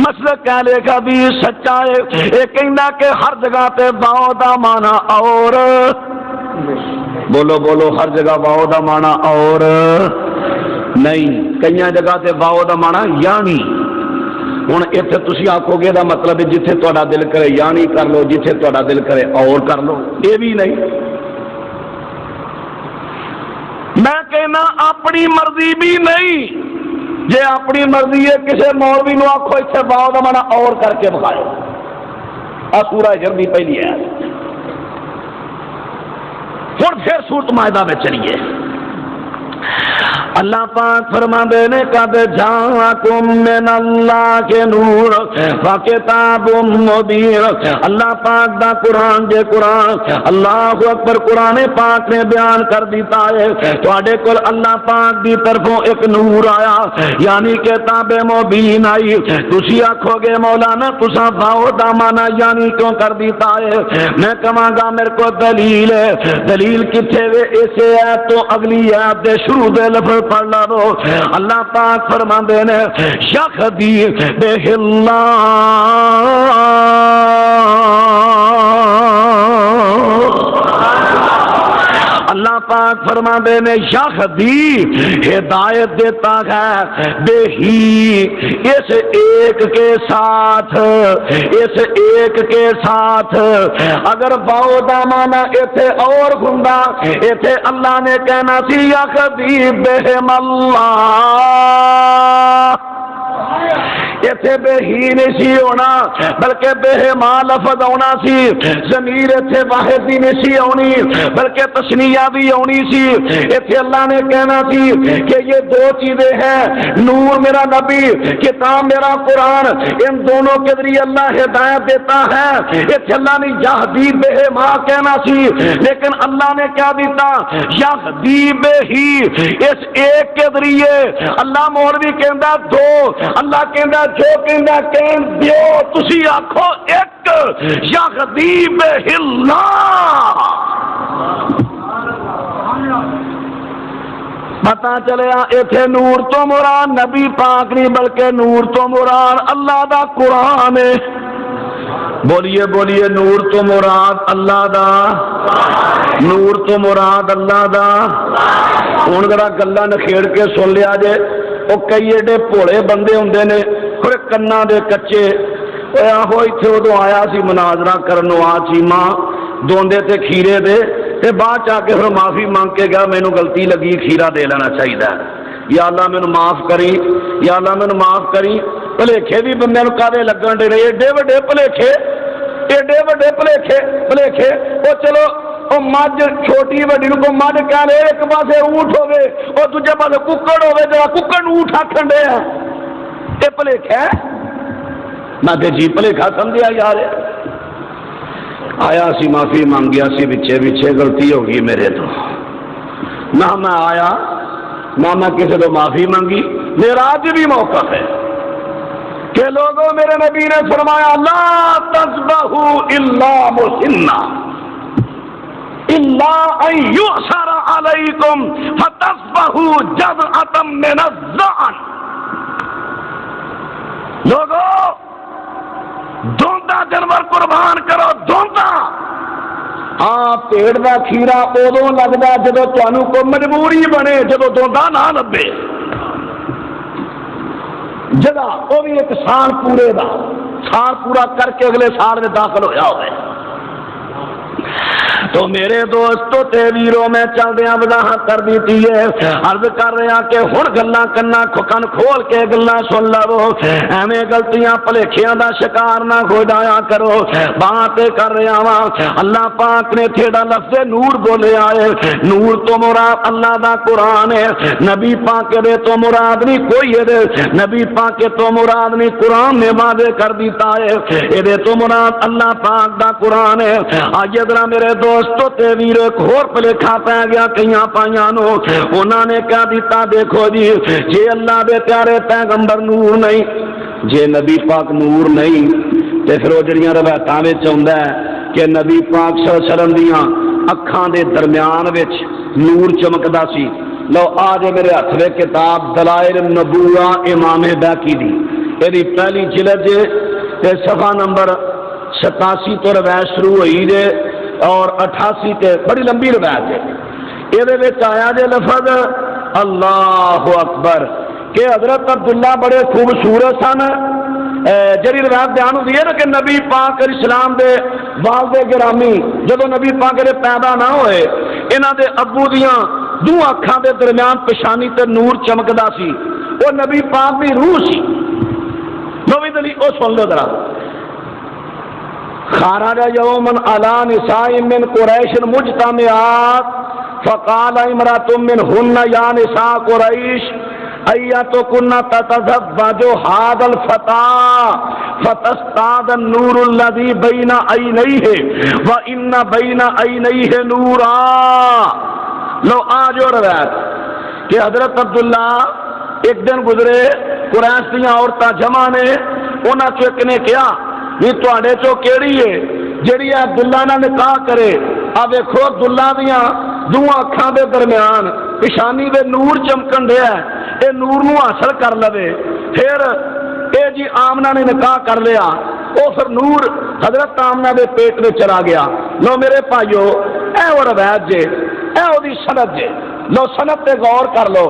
مسلک اہل حدیث سچا ہے یہ کہندا کہ ہر جگہ تے واو دا مانا اور بولو بولو ہر جگہ واو دا مانا اور نہیں. کئی جگہ تے واو دا مانا یعنی. ہوں اتنے تسی آکھو گے دا مطلب جتھے تہاڈا دل کرے یعنی کر لو جتھے تہاڈا دل کرے اور کر لو. یہ بھی نہیں. میں کہنا اپنی مرضی بھی نہیں. جے اپنی مرضی ہے کسی مولوی نو آکھو اتنے واو دا مانا اور کر کے بخاؤ. سورہ ہجر دی پہلی ہے. ہوں پھر سورۃ مائدہ میں چلیے. اللہ پاک فرماندے نے قد جاءکم من اللہ کے نور وکتاب مبین. اللہ پاک دا قرآن جے قرآن اللہ اکبر قرآن پاک نے بیان کر دیتا ہے تواڈے کول اللہ پاک دی طرفوں ایک نور آیا یعنی کتاب مبین آئی. تسی آکھو گے مولانا تساں باو دا مانا یعنی کیوں کر دیتا ہے. میں کہاں گا میرے کو دلیل ہے. دلیل کتھے وے اسے ہے تو اگلی آیت دے شروع دے لفظ پڑھ لو. اللہ پاک فرماندے نے یخدی بہ اللہ. اللہ پاک فرماندے نے یخدی ہدایت دیتا ہے بے ہی اس ایک کے ساتھ. اس ایک کے ساتھ اگر باؤ دا مانا ایتھے اور ہوندا ایتھے اللہ نے کہنا سی یخدی بہم اللہ. ایتھے بے ہی نہیں سی ہونا بلکہ بہما لفظ ہونا سی. ضمیر ایتھے واحد بھی نہیں سی ہونی بلکہ تثنیہ بھی ہونی سی. ایتھے اللہ نے کہنا سی کہ یہ دو چیزیں ہیں نور میرا نبی کتاب میرا قرآن ان دونوں کے ذریعے اللہ ہدایت دیتا ہے. ایتھے اللہ نے یہدی بہما کہنا سی لیکن اللہ نے کیا دیتا یہدی بہی اس ایک کے ذریعے. اللہ مولوی کہندا دو اللہ کہندا جو کہندا کہن دیو تسی آکھو ایک یہدی بہ اللہ. پتا چلیا ایتھے نور تو مراد نبی پاک نہیں بلکہ نور تو مراد اللہ دا قرآن ہے. بولیے بولیے نور تو مراد اللہ دا. نور تو مراد اللہ دا. ہوں ذرا گلا نکھیڑ کے سن لیا جے. وہ کئی ایڈے بھولے بندے ہوندے نے تھوڑے کنا دے کچے. آہو اتنے ادو آیا سی مناظرہ کرنو آ چیما دوندے تے کھیرے دے تے بعد چاہ کے پھر معافی مانگ کے گیا مینو غلطی لگی کھیرا دے لینا چاہیے. یا اللہ مینو معاف کری یا اللہ مینو معاف کری. بھلیکھے بھی بندے نو کادے لگن دے رہے ایڈے وڈے بھلیکھے ایڈے وڈے بھلیکھے. وہ چلو وہ مجھ چھوٹی وڈی نو کو مجھ کہہ لے ایک پاسے اونٹ ہوے اور دوجے پاسے ککڑ ہوے جڑا ککڑ نو اونٹ آکھن دے ہے یہ بھلیکھا ہے. میں کہ جی بھلیکھا سمجھیا یار. آیا سی معافی مانگیا سی بچے بچے غلطی ہو گئی میرے تو. نہ میں آیا نہ میں کسی تو معافی مانگی. میرا آج بھی موقع ہے کہ لوگوں میرے نبی نے فرمایا لا تذبحوا الا مسنہ الا ان یؤثر علیکم فتذبحوا جذعۃ من الضأن. لوگوں دوندا جانور قربان کرو. دوندا ہاں پیڑ دا کھیرا ادو لگتا جدو تمہیں کوئی مجبوری بنے جدو دوندا نہ لبے. جگہ وہ بھی ایک سال پورے دا سال پورا کر کے اگلے سال میں داخل ہویا ہوئے. تو میرے دوستو تے ویرو میں چلدیاں وضاحت کر دیتی ہے، عرض کر رہا کہ ہن گلاں کن کھول کے گلاں سن لو، ایویں غلطیاں بھلیکھیاں دا شکار نہ ہو جایا کرو۔ بات کر رہا وا اللہ پاک نے تھیڑا لفظ نور بولیا ہے، نور تو مراد اللہ دا قرآن ہے، نبی پاک دے تو مراد نہیں کوئی ہے، نبی پاک تو مراد نہیں قرآن نے واضح کر دیتا ہے، یہ تو مراد اللہ پاک دا قرآن ہے۔ آئیے ذرا میرے دوستو تے ویر ایک اور بھلیکھا پی گیا کئیاں پائیاں نو، انہوں نے کہہ دیتا دیکھو جی جے اللہ دے پیارے پیغمبر نور نہیں، جے نبی پاک نور نہیں تے پھر وہ جڑیاں روایتاں وچ ہوندا ہے کہ نبی پاک صلی اللہ علیہ وسلم دیاں اکھاں دے درمیان وچ نور چمکدا سی۔ لو آج میرے ہاتھ میں کتاب دلائل النبوہ امام بیہقی دی، یہ پہلی جلد تے صفحہ نمبر 87 تو روایت شروع ہوئی جے اور 88 تے بڑی لمبی روایت ہے۔ یہ آیا جے لفظ اللہ اکبر کہ حضرت عبداللہ بڑے خوبصورت سن، جڑی روایت بیان ہوئی ہے نا کہ نبی پاک اسلام دے والد گرامی جدو نبی پاک دے پیدا نہ ہوئے، انہاں دے ابو دیاں دو اکھاں دے درمیان پیشانی تے نور چمکدا سی، وہ نبی پاک دی روح سی۔ نویں دلیل او سن لو ذرا، خرج یوما علی نساء من قریش مجتمعات فقال امرأة منهن یا نساء قریش ایتکن تتزوج هذا الفتى فتستاد النور الذي بین عینیہ وان بین عینیہ نورا۔ لو آج اور روایت کہ حضرت عبداللہ ایک دن گزرے، قریش دیاں عورتاں جمع نے، انہاں چوں ایک نے کہا بھی تواڈے چوں کیڑی ہے جڑی عبداللہ نال نکاح کرے؟ آ ویکھو عبداللہ دیاں دو اکھاں دے درمیان پیشانی دے نور چمکن دیا ہے، اے نور نو حاصل کر لوے۔ پھر اے جی آمنہ نے نکاح کر لیا، او پھر نور حضرت آمنہ دے پیٹ میں چلا گیا۔ لو میرے بھائیو اے وہ روایت جے، اے وہ دی سند جے، لو سند تے غور کر لو۔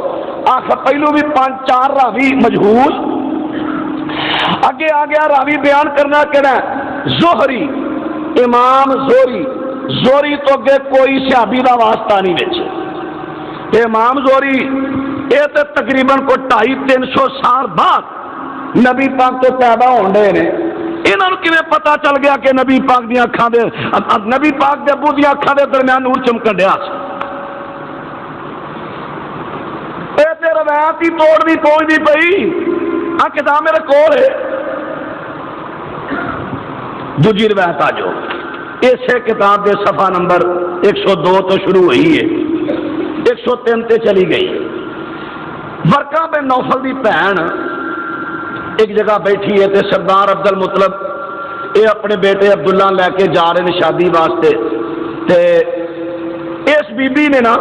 آخر پہلو بھی 5-4 راوی مجہول، اگے آ گیا راوی بیان کرنا کہنا زہری، امام زہری تو اگے کوئی صحابی دا واسطہ نہیں وچ، امام زہری یہ تو تقریباً کو 250-300 سال بعد نبی پاک تو پیدا ہونے نے، انہوں نے کیویں پتہ چل گیا کہ نبی پاک دی اکھاں دے نبی پاک دے ابو دی اکھاں دے درمیان نور چمکن دیا سی؟ اے تے روایت ہی توڑ دی پہنچ دی پئی، آ کتاب میرے کول ہے۔ دوجی روایت آ جو اسے کتاب دے صفحہ نمبر 102 تو شروع ہوئی ہے، 103 تے چلی گئی۔ ورقہ بن نوفل دی بہن ایک جگہ بیٹھی ہے تے سردار عبد المطلب یہ اپنے بیٹے عبداللہ لے کے جا رہے ہیں شادی واسطے، تے اس بی بی نے نا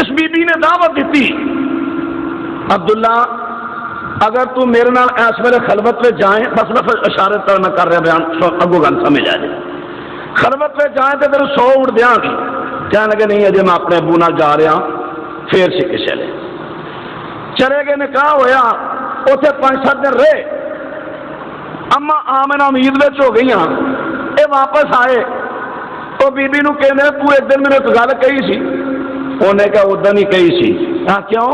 اس بی بی نے دعوت دیتی، عبداللہ اگر تو میرے نال اس ویلے خلوت میں جائیں، بس لفظ اشارے طرح میں کر رہا بیان اگو گل سمجھ آ جائے، خلوت میں جائیں تو پھر 100 اٹھ دیاں گی، کہنے لگے نہیں اجے میں اپنے ابو نال جا رہا ہوں، پھر سی کے چلے گئے، نکاح ہویا، اتنے 5-7 دن رہے، اما آمنہ امید وچ ہو گئی ہاں، اے واپس آئے، تو بی بی نو کہنے تو ایک دن میں نے ایک گل کہی سی، انہیں کہا ادھر نہیں کہی سی، کیوں؟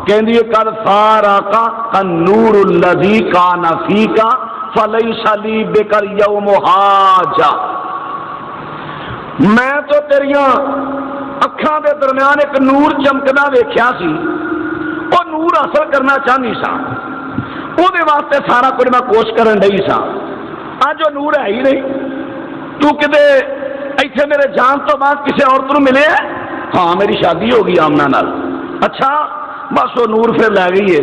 کہندی قد فارق النور الذی کان فیک فلیس لی بک اليوم حاجہ، میں تو تیریاں اکھاں دے درمیان ایک نور چمکدا ویکھیا سی، وہ نور حاصل کرنا چاہنی سا، وہ دے واسطے سارا کچھ میں کوشش کرن ڈئی سا، اج وہ نور ہے ہی نہیں، تو کدے ایتھے میرے جان تو بعد کسی عورت نو ملے ہے؟ ہاں میری شادی ہو گئی آمنہ نال، اچھا بس وہ نور پھر لے گئی ہے،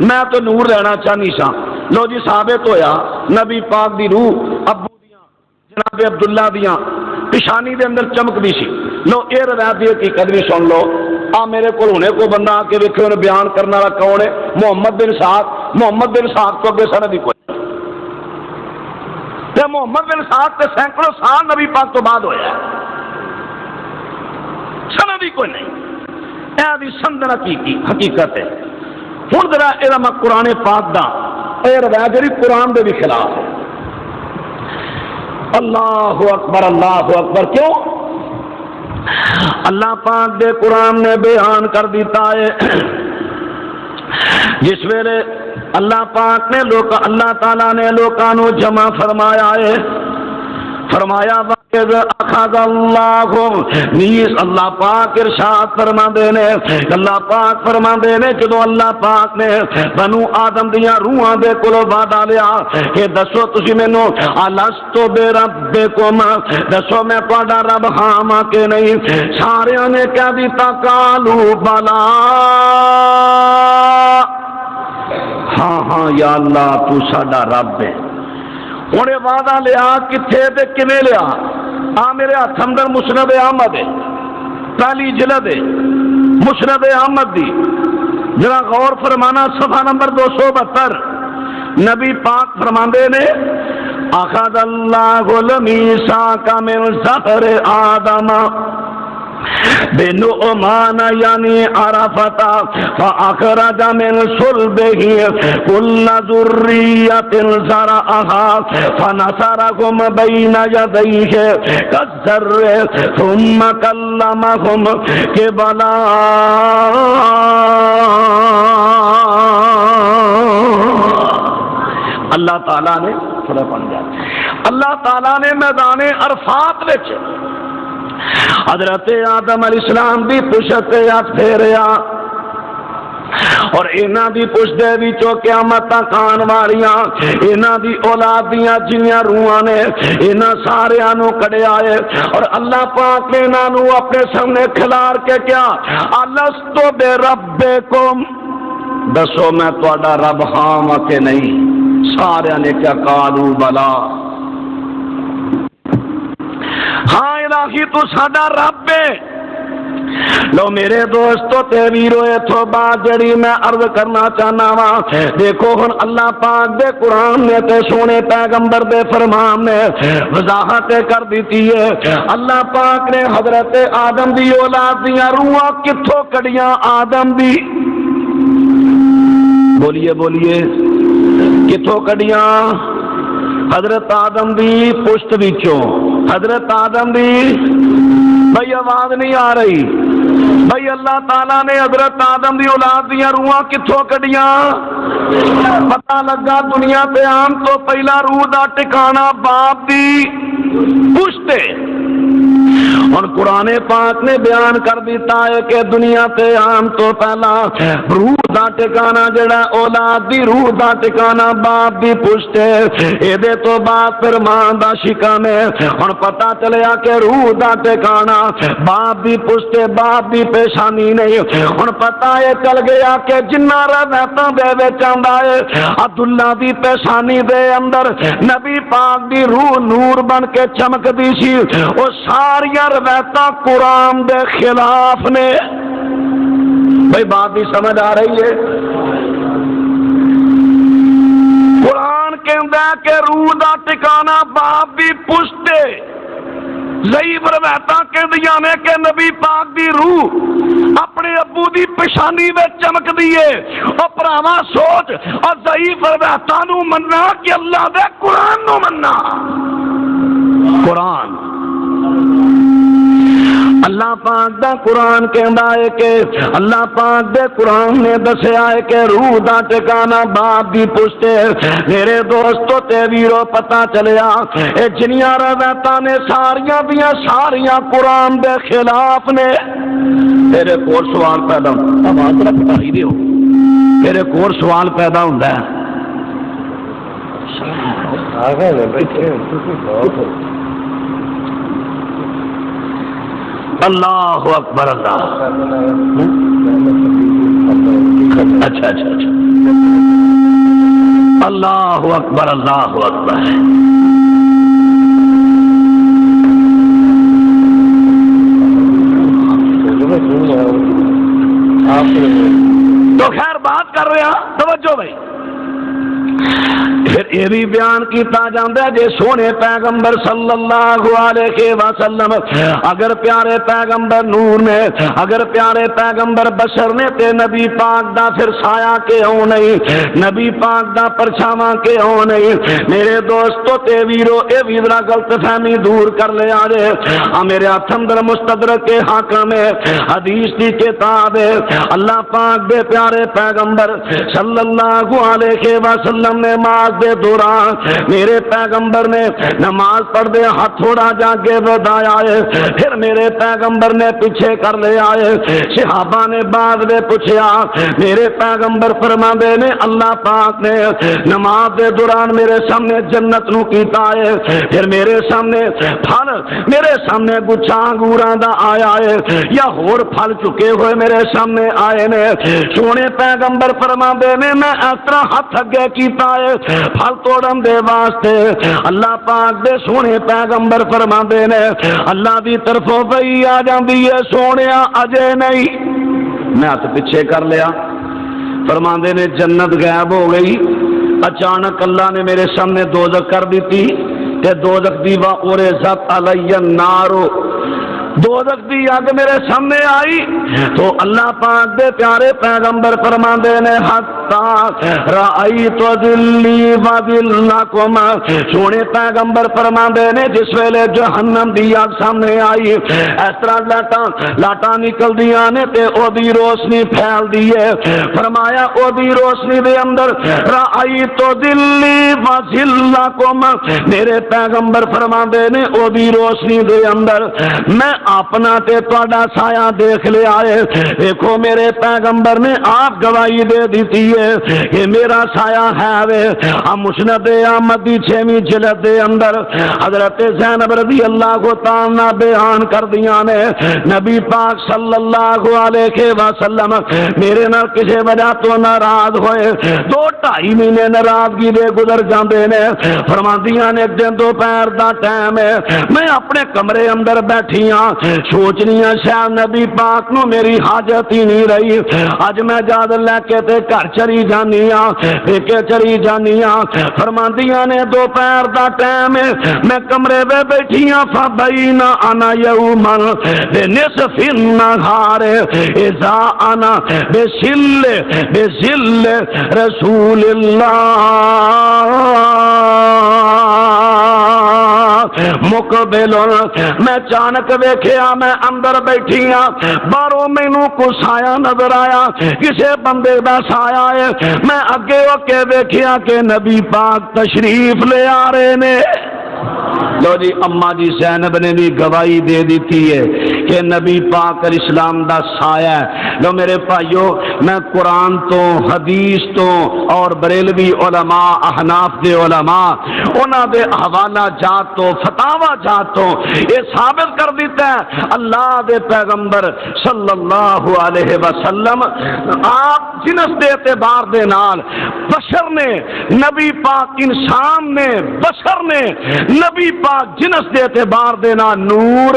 میں تو نور لینا چاہنی سا۔ لو جی ثابت ہویا نبی پاک دی روح ابو دیاں جناب عبداللہ دیاں پیشانی دے اندر چمک دی سی۔ لو اے روایت دی حقیقت بھی سن لو، آ میرے کو ہونے کو بندہ آ کے ویکھے انہیں بیان کرنے والا کون ہے؟ محمد بن اسحاق تو اگے سند ہی کوئی، محمد بن اسحاق تے سینکڑوں سال نبی پاک تو بعد ہویا ہے، سند ہی کوئی نہیں، دی سندنا کی حقیقت ہے۔ ہوں ذرا یہ میں قرآن پاک دا یہ روایت جی قرآن دے بھی خلاف ہے، اللہ اکبر اللہ اکبر. کیوں؟ اللہ پاک دے قرآن نے بیان کر دیتا ہے جس ویلے اللہ پاک نے اللہ تعالیٰ نے لوکانو جمع فرمایا ہے. فرمایا اخذ اللہ نیس. اللہ پاک ارشاد فرما دے نے اللہ پاک فرما دے نے جدو اللہ پاک نے بنو آدم دیاں روحاں دے کولو وعدہ لیا کہ دسو تسی مینوں الستو بے ربکم دسو میں تہاڈا رب ہاں کہ نہیں. ساریاں نے کہہ دیتا قالو بلا ہاں ہاں یا اللہ تو ساڈا رب ہے. ہوں یہ وعدہ لیا کتنے تے کیویں لیا؟ میرے ہاتھ اندر مسند احمد ہے پہلی جلد ہے مسند احمد دی ذرا غور فرمانا صفحہ نمبر 272. نبی پاک فرماندے نے اخذ اللہ المیثاق من ظہر آدم بنعمان یعنی عرفتا فاخرج من صلبه كل ذریۃ زرعها فنصرهم بین یدیہ کالذر ثم کلمهم قبلا. اللہ تعالیٰ نے اللہ تعالیٰ نے میدان عرفات وچ حضرت آدم علیہ السلام دی پشت ہاتھ پھیریا اور انہاں دی پشت دے وچوں قیامت تک آن والیاں انہاں دی اولاد دیاں جنیاں روحاں نے انہاں ساریاں نو کڈیا ہے اور اللہ پاک نے انہاں نو اپنے سامنے کھلار کے کیا الستو بے ربکم دسو میں تہاڈا رب ہاں کہ نہیں. ساریاں نے کیا قالو بلا ہاں الہی تو ساڈا رب ہے. لو میرے دوستو تے ویرو اتھوں بات جڑی میں عرض کرنا چاہنا وا دیکھو ہن اللہ پاک دے قرآن نے تے سونے پیغمبر دے فرمان نے وضاحت کر دیتی ہے. اللہ پاک نے حضرت آدم دی اولاد دیاں روحاں کتھوں کڑیاں آدم دی بولیے بولیے کتھوں کڑیاں حضرت آدم دی پشت وچوں حضرت آدم دی بھائی آواز نہیں آ رہی بھائی اللہ تعالیٰ نے حضرت آدم دی اولاد دیاں روحاں کتھوں کڈیاں پتہ لگا دنیا تے آن تو پہلا روح دا ٹکانا باپ دی پشت ہے. اور قرآن پاک نے بیان کر دیتا ہے کہ دنیا تے آن تو پہلا روح دا ٹکانا جڑا اولاد دی روح دا ٹکانا باپ دی پشت ہے. اے دے تو بعد پھر ماں دا شکم ہے. اور پتہ چلیا کہ روح دا ٹکانا باپ دی پشت ہے باپ دی پیشانی نہیں. اور پتہ یہ چل گیا کہ جنہ روایتاں دے وچ آندا ہے عبداللہ دی پیشانی دے اندر نبی پاک دی روح نور بن کے چمکدی سی. او ساریاں روایتاں قرآن دے خلاف نے. بھائی بات بھی سمجھ آ رہی ہے؟ قرآن کہندا ہے کہ روح دا ٹکانا باپ دی پشت ہے. ضعیف روایتاں کہندیاں نے کہ نبی پاک دی روح اپنے ابو دی پیشانی وچ چمکدی ہے. او پراواں سوچ اور ضعیف روایتاں نو مننا کہ اللہ دے قرآن نو مننا. قرآن اللہ پاک دا قرآن کہندا ہے کہ اللہ پاک دے قرآن نے دسیا ہے کہ روح دا ٹکانا باپ دی پشت ہے. میرے دوستو تے ویرو پتہ چلیا اے جنیاں روایتاں نے ساریاں دیاں ساریاں قرآن دے خلاف نے. میرے کول سوال پیدا ہوندا آواز ذرا بتائی دیو میرے کول سوال پیدا ہوندا ہے اللہ اکبر اللہ اچھا اچھا اچھا اللہ اکبر اللہ اکبر. تو خیر بات کر رہے ہیں توجہ بھائی. پھر یہ بھی بیان کیتا جاندہ ہے جے سونے پیغمبر صلی اللہ علیہ وسلم اگر پیارے پیغمبر نور نے اگر پیارے پیغمبر بشر نے تے نبی پاک دا پھر سایہ کے ہوں نہیں نبی پاک دا پرچھاواں کے ہوں نہیں میرے دوستو تے ویرو اے ویدرا غلط فہمی دور کر لے آجے میرے اتھندر مستدرک کے حاکم ہے حدیث دی کتاب ہے اللہ پاک دے پیارے پیغمبر صلی اللہ علیہ وسلم نے نماز دے دوران میرے پیغمبر نے نماز پڑھ دے ہاتھ تھوڑا جا کے بدایا ہے پھر میرے پیغمبر نے پیچھے کر لے آئے صحابہ نے بعد میں پوچھا میرے پیغمبر فرماندے نے اللہ پاک نے نماز دے دوران میرے سامنے جنت نو کیتا ہے پھر میرے سامنے پھل میرے سامنے گچھا انگوراں دا آیا ہے یا ہور پھل چکے ہوئے میرے سامنے آئے نے سونے پیغمبر فرماندے نے میں اس طرح ہاتھ اگے کیتا ہے پھل توڑن دے واسطے اللہ پاک دے سونے پیغمبر فرماندے نے اللہ دی طرفوں پئی آ جاندی ہے سونیا اجے نہیں میں ہاتھ پیچھے کر لیا فرماندے نے جنت غائب ہو گئی اچانک اللہ نے میرے سامنے دوزخ کر دی تھی کہ دوزخ دی وَأُرِزَتْ عَلَيَّ النَّارُ دوزخ دی آگ میرے سامنے آئی تو اللہ پاک دے پیارے پیغمبر فرماندے نے حتی رأیت ذلی وذلکم سونے پیغمبر فرماندے نے جس ویلے جہنم دی آگ سامنے آئی اس طرح لاٹا نکل دیا نے تے او دی روشنی پھیل دیئے فرمایا او دی روشنی دے اندر رأیت ذلی وذلکم میرے پیغمبر فرماندے نے او دی روشنی دے اندر میں اپنا تے تواڈا سایہ دیکھ لے آئے دیکھو میرے پیغمبر نے آپ گواہی دے دیتی ہے کہ میرا سایہ ہے وے مسند احمد دی 6ویں جلد دے اندر حضرت زینب رضی اللہ تعالی بیان کر دیا نے نبی پاک صلی اللہ علیہ وسلم میرے نال کسی وجہ تو ناراض ہوئے 2-2.5 مہینے ناراضگی دے گزر جاندے نے فرماندیاں نے ایک دن دوپہر دا ٹائم ہے میں اپنے کمرے اندر بیٹھی ہاں سوچنی ہے شاید نبی پاک نو میری حاجت ہی نہیں رہی اج میں جاد لے کے تے گھر چلی جانی ہاں پیکے چلی جانی ہاں فرماندیاں نے دوپہر دا ٹائم میں کمرے میں بیٹھی ہاں فبین انا یوما بنصف النہار اذا انا بسل رسول اللہ مقبل میں چانک ویکھیا میں اندر بیٹھی ہاں باہروں مینوں کو سایہ نظر آیا کسے بندے دا سایہ ہے میں اگے ہو کے ویکھیا کہ نبی پاک تشریف لے آ رہے نے لو جی اما جی زینب نے بھی گواہی دے دیتی ہے کہ نبی پاک علیہ السلام دا سایہ ہے لو میرے بھائیو میں قرآن تو حدیث تو اور بریلوی علماء احناف دے علماء انہاں دے حوالہ جات تو فتاوہ جات تو یہ ثابت کر دیتا ہے اللہ دے پیغمبر صلی اللہ علیہ وسلم آپ جنس دے اعتبار دے نال بشر نے نبی پاک انسان نے بشر نے نبی پاک جنس دے اعتبار دینا نور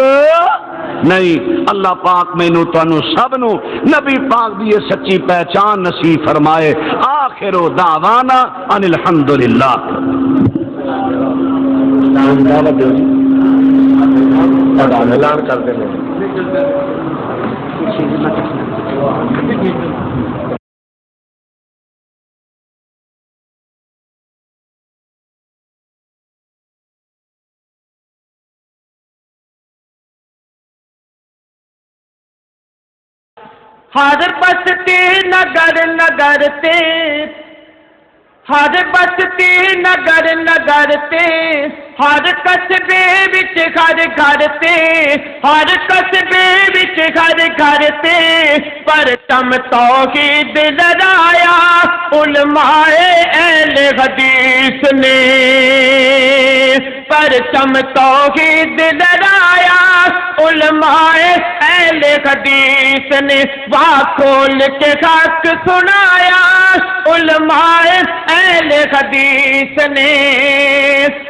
نہیں اللہ پاک مینوں تانوں سب نو نبی پاک دی یہ سچی پہچان نصیب فرمائے آخر دعوانا ان الحمدللہ اعلان کر دیں ہر بستی نگر نگر تے ہر بستی نگر نگر تے ہر قصبے وچ گھر گھر تے ہر قصبے وچ گھر گھر تے پرچم توحید لہرایا علماء اہل حدیث نے پرچم توحید لہرایا علماء اہل حدیث نے واہ کھول کے حق سنایا علماء اہل حدیث نے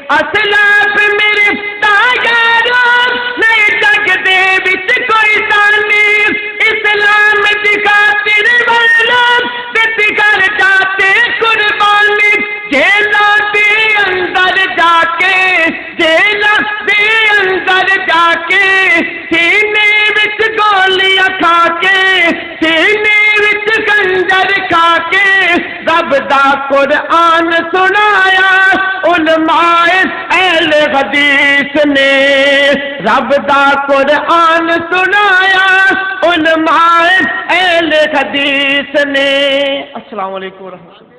اسلاف میرے تاجر نہیں جگدے وچ کوئی تعلیم اسلام دی خاطر ورنہ تے کر جاتے قربانی جیلا دی کھا کے رب دا قرآن سنایا علماء اہل حدیث نے رب دا قرآن سنایا علماء اہل حدیث نے۔ السلام علیکم ورحمۃ اللہ۔